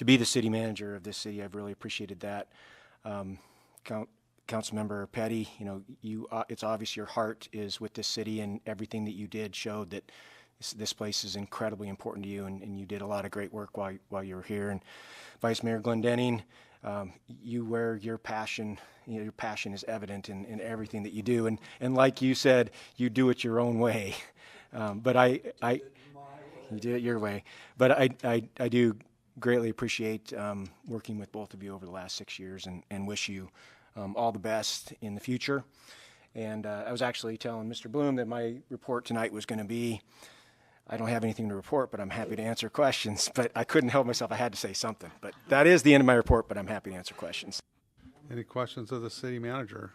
H: be the city manager of this city. I've really appreciated that. Councilmember Petty, it's obvious your heart is with this city, and everything that you did showed that this place is incredibly important to you, and you did a lot of great work while you were here. And Vice Mayor Glendenning, you wear your passion. Your passion is evident in everything that you do, and like you said, you do it your own way. But you do it your way. But I do greatly appreciate working with both of you over the last 6 years, and wish you all the best in the future. And I was actually telling Mr. Bloom that my report tonight was going to be, I don't have anything to report, but I'm happy to answer questions. But I couldn't help myself. I had to say something. But that is the end of my report, but I'm happy to answer questions.
A: Any questions of the city manager?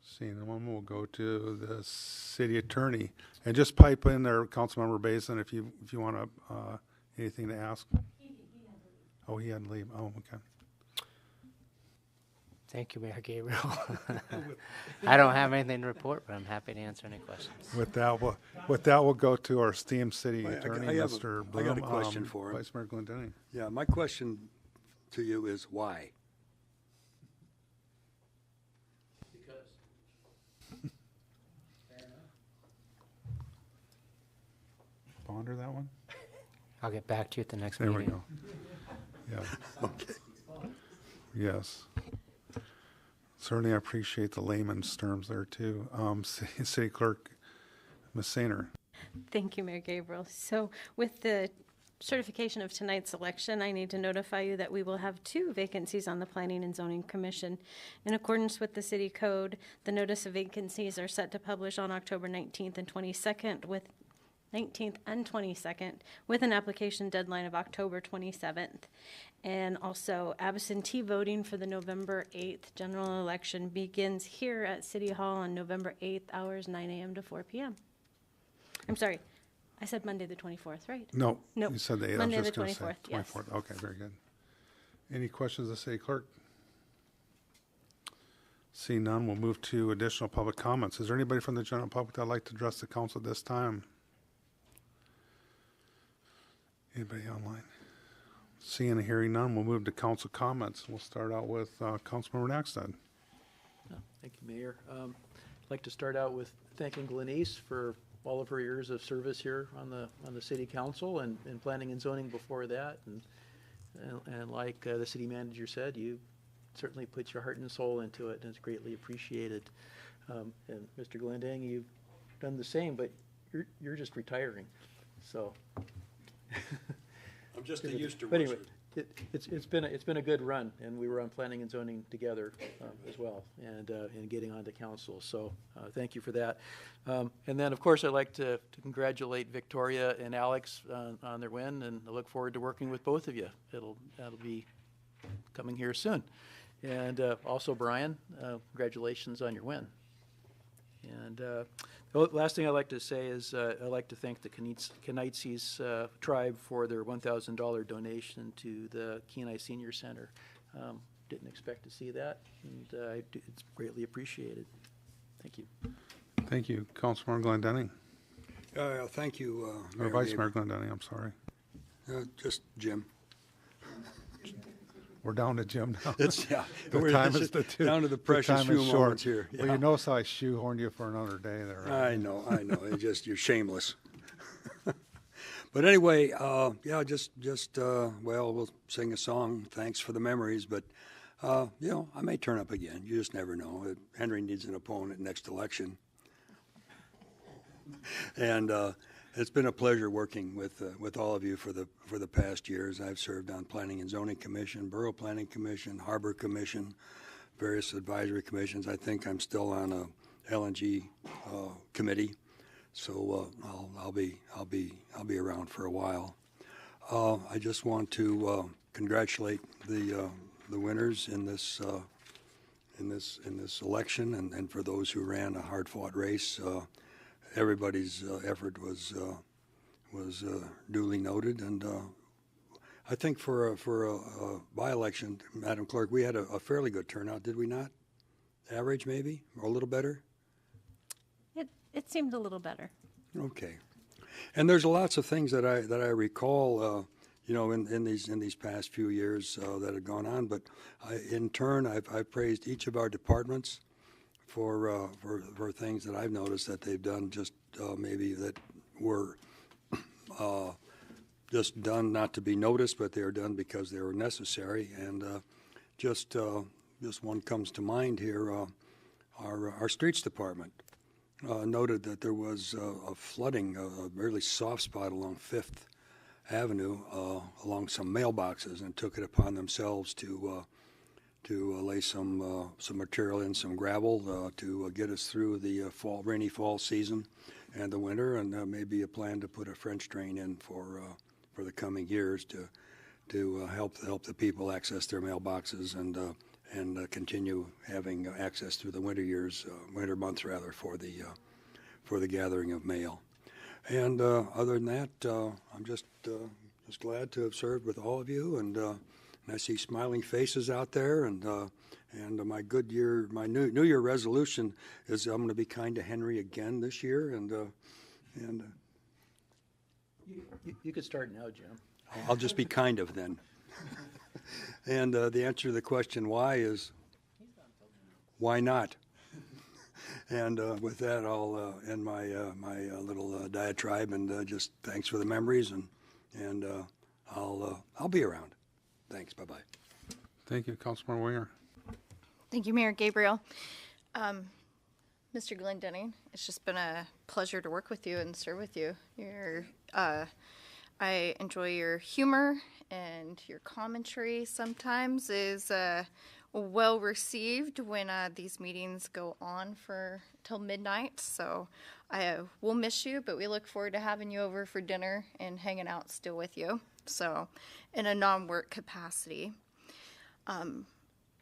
A: Seeing one, we'll go to the city attorney. And just pipe in there, Councilmember Basin, if you want to, anything to ask. Oh, he had to leave. Oh, okay.
M: Thank you, Mayor Gabriel. I don't have anything to report, but I'm happy to answer any questions.
A: With that, we'll go to our esteemed city attorney, Mr. Bloom.
I: I got a question for him.
A: Vice Mayor Glendenning.
I: Yeah, my question to you is why?
A: Ponder that one.
M: I'll get back to you at the next
A: There
M: meeting.
A: we go. Yeah. Okay. Yes. Certainly, I appreciate the layman's terms there too. City Clerk, Ms. Sainer.
B: Thank you, Mayor Gabriel. So with the certification of tonight's election, I need to notify you that we will have 2 vacancies on the Planning and Zoning Commission. In accordance with the city code, the notice of vacancies are set to publish on October 19th and 22nd with an application deadline of October 27th. And also absentee voting for the November 8th general election begins here at City Hall on November 8th, hours 9 a.m. to 4 p.m. I'm sorry, I said Monday the 24th, right?
A: No.
B: Nope.
A: You said the 8th.
B: Monday
A: I was
B: the
A: just going to say
B: 24th, yes.
A: 24th. Okay, very good. Any questions of the city clerk? Seeing none, we'll move to additional public comments. Is there anybody from the general public that would like to address the council at this time? Anybody online? Seeing and hearing none, we'll move to council comments. We'll start out with Councilmember Nackstead.
C: Thank you, Mayor. I'd like to start out with thanking Glenise for all of her years of service here on the city council and planning and zoning before that. And like the city manager said, you certainly put your heart and soul into it, and it's greatly appreciated. And Mr. Glendenning, you've done the same, but you're just retiring, so.
I: I'm just used to
C: But anyway, It's been a good run, and we were on planning and zoning together as well, and getting onto council. So thank you for that. And then, of course, I'd like to congratulate Victoria and Alex on their win, and I look forward to working with both of you. That'll be coming here soon. And also, Brian, congratulations on your win. And the last thing I'd like to say is I'd like to thank the Kenitsis tribe for their $1,000 donation to the Kenai Senior Center. Didn't expect to see that, and it's greatly appreciated. Thank you.
A: Thank you. Councilmember Glendenning.
I: Thank you,
A: Or
I: Mayor
A: Vice
I: Gabriel.
A: Mayor Glendenning, I'm sorry.
I: Just Jim.
A: We're down to Jim now.
I: It's, yeah,
A: The
I: we're
A: time
I: just
A: is
I: down to the precious
A: time
I: few
A: is
I: moments
A: short.
I: here.
A: Well,
I: Yeah.
A: you notice how I shoehorned you for another day there. Right?
I: I know. It's just, you're shameless. But anyway, yeah, well, we'll sing a song, thanks for the memories, but, I may turn up again. You just never know. Henry needs an opponent next election. And it's been a pleasure working with all of you for the past years. I've served on Planning and Zoning Commission, Borough Planning Commission, Harbor Commission, various advisory commissions. I think I'm still on a LNG committee, so I'll be around for a while. I just want to congratulate the winners in this election, and for those who ran a hard-fought race. Everybody's effort was duly noted, and I think for a by-election, Madam Clerk, we had a fairly good turnout, did we not? Average, maybe, or a little better?
B: It seemed a little better.
I: Okay, and there's lots of things that I recall, in these past few years that have gone on. But in turn, I've praised each of our departments for things that I've noticed that they've done, just maybe that were just done not to be noticed, but they were done because they were necessary. And just one comes to mind here. Our streets department noted that there was a flooding, a really soft spot along Fifth Avenue, along some mailboxes, and took it upon themselves to lay some material in, some gravel to get us through the rainy fall season and the winter, and maybe a plan to put a French drain in for the coming years to help the people access their mailboxes and continue having access through the winter months rather, for the gathering of mail. And other than that, I'm just glad to have served with all of you, and I see smiling faces out there, and my New Year resolution is I'm going to be kind to Henry again this year, and
C: You could start now, Jim.
I: I'll just be kind of then. And the answer to the question why is why not? And with that, I'll end my little diatribe, and just thanks for the memories, and I'll be around. Thanks. Bye-bye.
A: Thank you, Councilmember Winger.
J: Thank you, Mayor Gabriel. Mr. Glendenning, it's just been a pleasure to work with you and serve with you. I enjoy your humor, and your commentary sometimes is well received when these meetings go on till midnight. So I will miss you, but we look forward to having you over for dinner and hanging out still with you. So in a non-work capacity.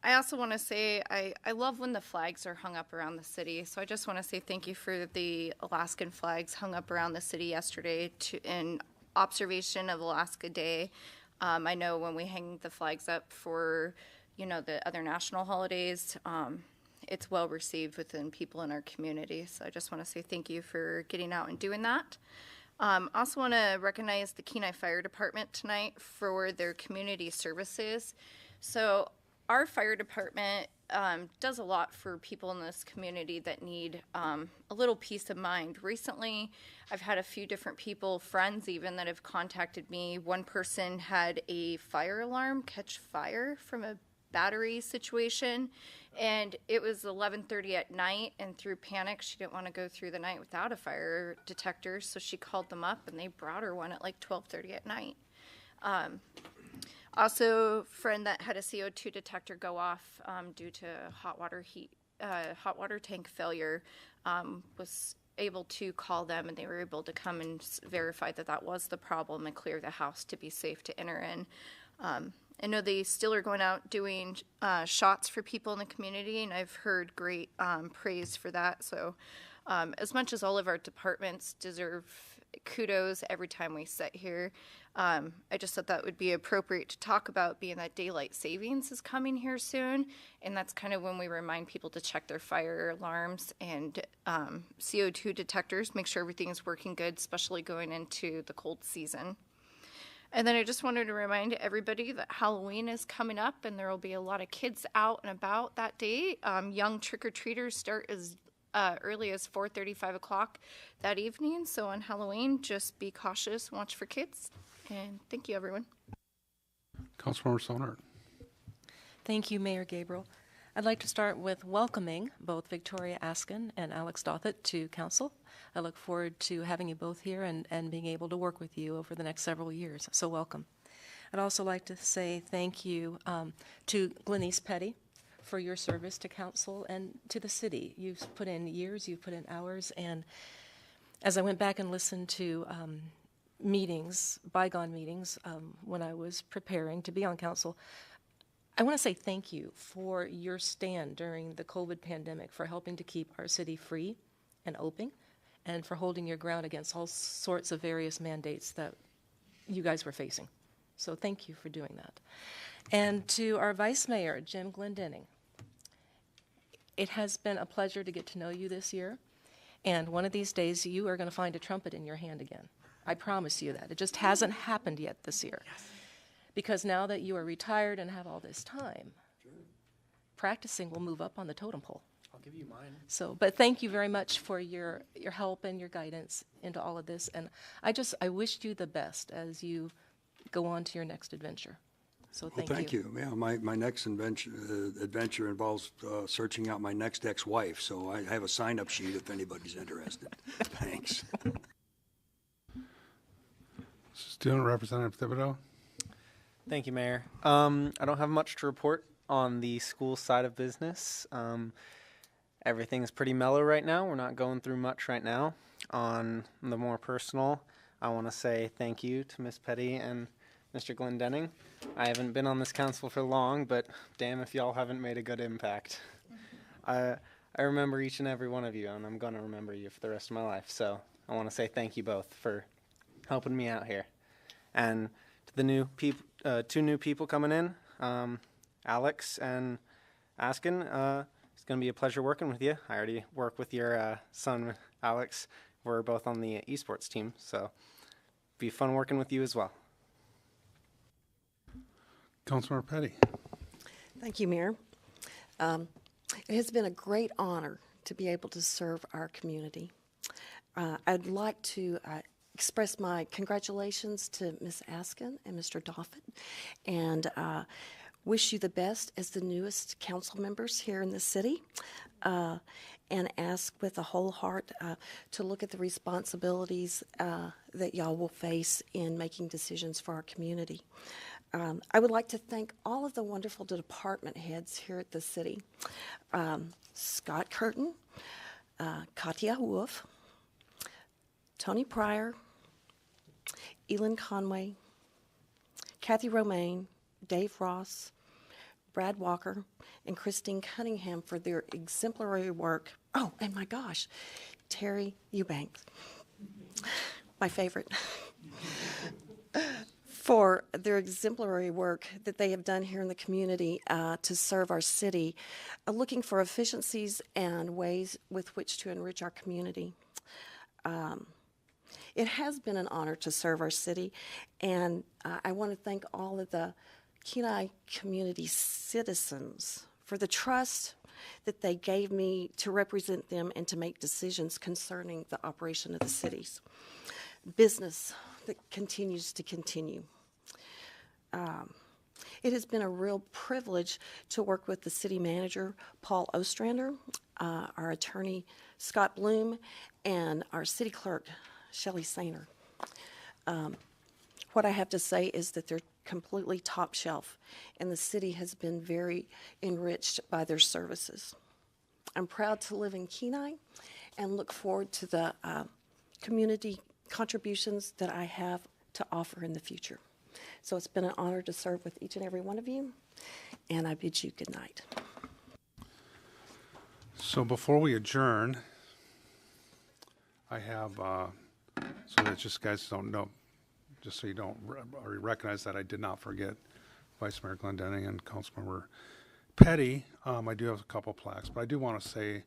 J: I also want to say I love when the flags are hung up around the city. So I just want to say thank you for the Alaskan flags hung up around the city yesterday in observation of Alaska Day. I know when we hang the flags up for, the other national holidays, it's well received within people in our community. So I just want to say thank you for getting out and doing that. Also want to recognize the Kenai Fire Department tonight for their community services. So our fire department does a lot for people in this community that need a little peace of mind. Recently, I've had a few different people, friends even, that have contacted me. One person had a fire alarm catch fire from a battery situation, and it was 11:30 at night, and through panic she didn't want to go through the night without a fire detector, so she called them up and they brought her one at like 12:30 at night. Also, friend that had a CO2 detector go off due to hot water tank failure was able to call them, and they were able to come and verify that that was the problem and clear the house to be safe to enter in. I know they still are going out doing shots for people in the community, and I've heard great praise for that. So as much as all of our departments deserve kudos every time we sit here, I just thought that would be appropriate to talk about, being that daylight savings is coming here soon, and that's kind of when we remind people to check their fire alarms and CO2 detectors, make sure everything is working good, especially going into the cold season. And then I just wanted to remind everybody that Halloween is coming up, and there will be a lot of kids out and about that day. Young trick-or-treaters start as early as 4:30, 5 o'clock that evening. So on Halloween, just be cautious, watch for kids. And thank you, everyone.
A: Councilmember Sonert.
F: Thank you, Mayor Gabriel. I'd like to start with welcoming both Victoria Askin and Alex Dothett to Council. I look forward to having you both here and being able to work with you over the next several years. So welcome. I'd also like to say thank you to Glenise Petty for your service to Council and to the city. You've put in years, you've put in hours, and as I went back and listened to bygone meetings, when I was preparing to be on Council, I want to say thank you for your stand during the COVID pandemic, for helping to keep our city free and open, and for holding your ground against all sorts of various mandates that you guys were facing. So thank you for doing that. And to our Vice Mayor, Jim Glendenning, it has been a pleasure to get to know you this year, and one of these days you are going to find a trumpet in your hand again. I promise you that. It just hasn't happened yet this year. Yes. Because now that you are retired and have all this time, practicing will move up on the totem pole.
L: I'll give you mine.
F: So, but thank you very much for your help and your guidance into all of this. And I wish you the best as you go on to your next adventure. So thank you.
I: Thank you. Yeah, my next adventure involves searching out my next ex-wife, so I have a sign-up sheet if anybody's interested. Thanks.
A: Student Representative Thibodeau.
N: Thank you, Mayor. I don't have much to report on the school side of business. Everything's pretty mellow right now. We're not going through much right now. On the more personal, I want to say thank you to Ms. Petty and Mr. Glendenning. I haven't been on this council for long, but damn if y'all haven't made a good impact. I remember each and every one of you, and I'm going to remember you for the rest of my life. So I want to say thank you both for helping me out here. And to the new people, 2 new people coming in, Alex and Askin, it's going to be a pleasure working with you. I already work with your son, Alex. We're both on the esports team, so be fun working with you as well.
A: Councilmember Petty.
D: Thank you, Mayor. It has been a great honor to be able to serve our community. I'd like to express my congratulations to Ms. Askin and Mr. Doffett, and wish you the best as the newest council members here in the city, and ask with a whole heart to look at the responsibilities that y'all will face in making decisions for our community. I would like to thank all of the wonderful department heads here at the city. Scott Curtin, Katya Wolf, Tony Pryor, Elin Conway, Kathy Romaine, Dave Ross, Brad Walker, and Christine Cunningham for their exemplary work. Oh, and my gosh, Terry Eubanks, my favorite, for their exemplary work that they have done here in the community to serve our city, looking for efficiencies and ways with which to enrich our community. It has been an honor to serve our city, and I want to thank all of the Kenai community citizens for the trust that they gave me to represent them and to make decisions concerning the operation of the city's business that continues to continue. It has been a real privilege to work with the city manager, Paul Ostrander, our attorney, Scott Bloom, and our city clerk, Shelley Sainer. What I have to say is that their completely top shelf, and the city has been very enriched by their services. I'm proud to live in Kenai and look forward to the community contributions that I have to offer in the future. So it's been an honor to serve with each and every one of you, and I bid you good night.
A: So before we adjourn, I have, so that just guys don't know, just so you don't already recognize that I did not forget Vice Mayor Glendenning and Councilmember Petty. I do have a couple plaques, but I do want to say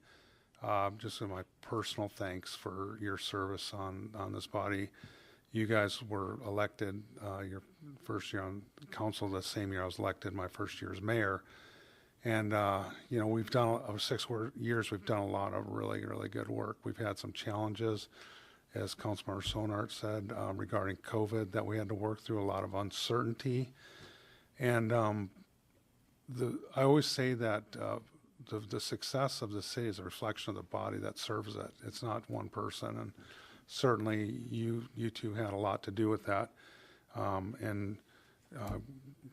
A: just my personal thanks for your service on this body. You guys were elected your first year on council the same year I was elected my first year as mayor. And, you know, we've done, over 6 years, we've done a lot of really, really good work. We've had some challenges, as Councilmember Sonart said, regarding COVID that we had to work through, a lot of uncertainty. And I always say that the success of the city is a reflection of the body that serves it. It's not one person. And certainly you two had a lot to do with that.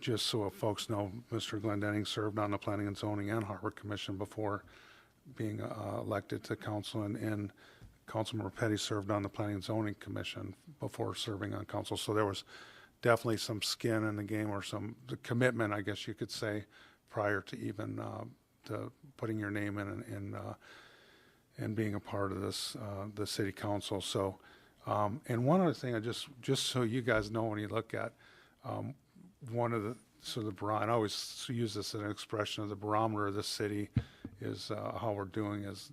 A: Just so folks know, Mr. Glendenning served on the Planning and Zoning and Harbor Commission before being elected to council, and Councilmember Petty served on the Planning and Zoning Commission before serving on council. So there was definitely some skin in the game, or some commitment, I guess you could say, prior to even to putting your name in and being a part of this the city council. So, and one other thing, I just so you guys know, when you look at one of the, so the barometer, I always use this as an expression of the barometer of the city, is how we're doing is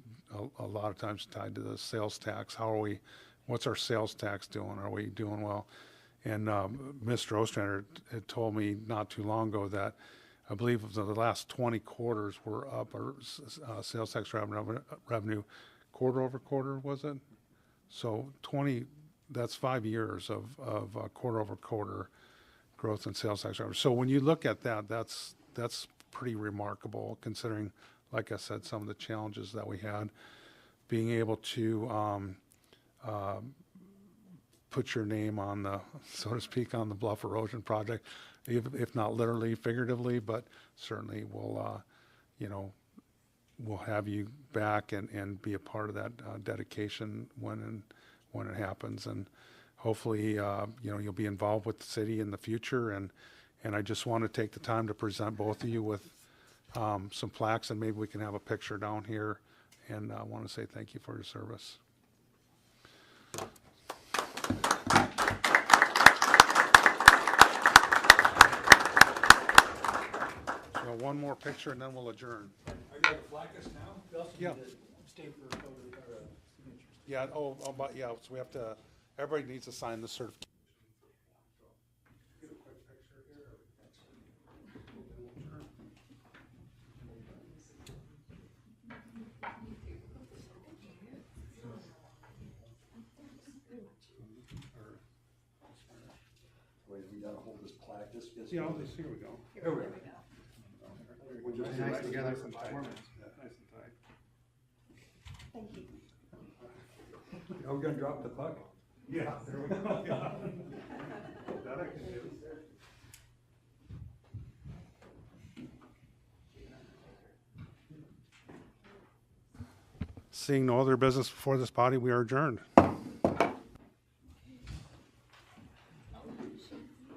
A: a lot of times tied to the sales tax. How are we, what's our sales tax doing? Are we doing well? And Mr. Ostrander had told me not too long ago that I believe the last 20 quarters were up, our sales tax revenue quarter over quarter, was it? So 20, that's 5 years of quarter over quarter growth in sales tax revenue. So when you look at that, that's pretty remarkable, considering, like I said, some of the challenges that we had. Being able to put your name on the, so to speak, on the bluff erosion project, if not literally, figuratively, but certainly we'll, you know, we'll have you back and be a part of that dedication when it happens. And hopefully, you know, you'll be involved with the city in the future. And I just want to take the time to present both of you with some plaques, and maybe we can have a picture down here. And I want to say thank you for your service. So one more picture, and then we'll adjourn.
C: Are you going to flag us now? We also
A: Yeah.
C: need to stay for signatures.
A: Yeah. But yeah. So we have to. Everybody needs to sign the certificate. Get a quick picture here.
I: Wait, we gotta hold this plaque, this gets.
A: Yeah. Here we go.
I: Here we go. We'll just do
A: Nice
I: it
A: together.
I: nice and tight.
A: Nice and tight.
D: Thank you.
I: Are we gonna drop the puck?
A: Yeah. There we go. That I can do. Seeing no other business before this body, we are adjourned.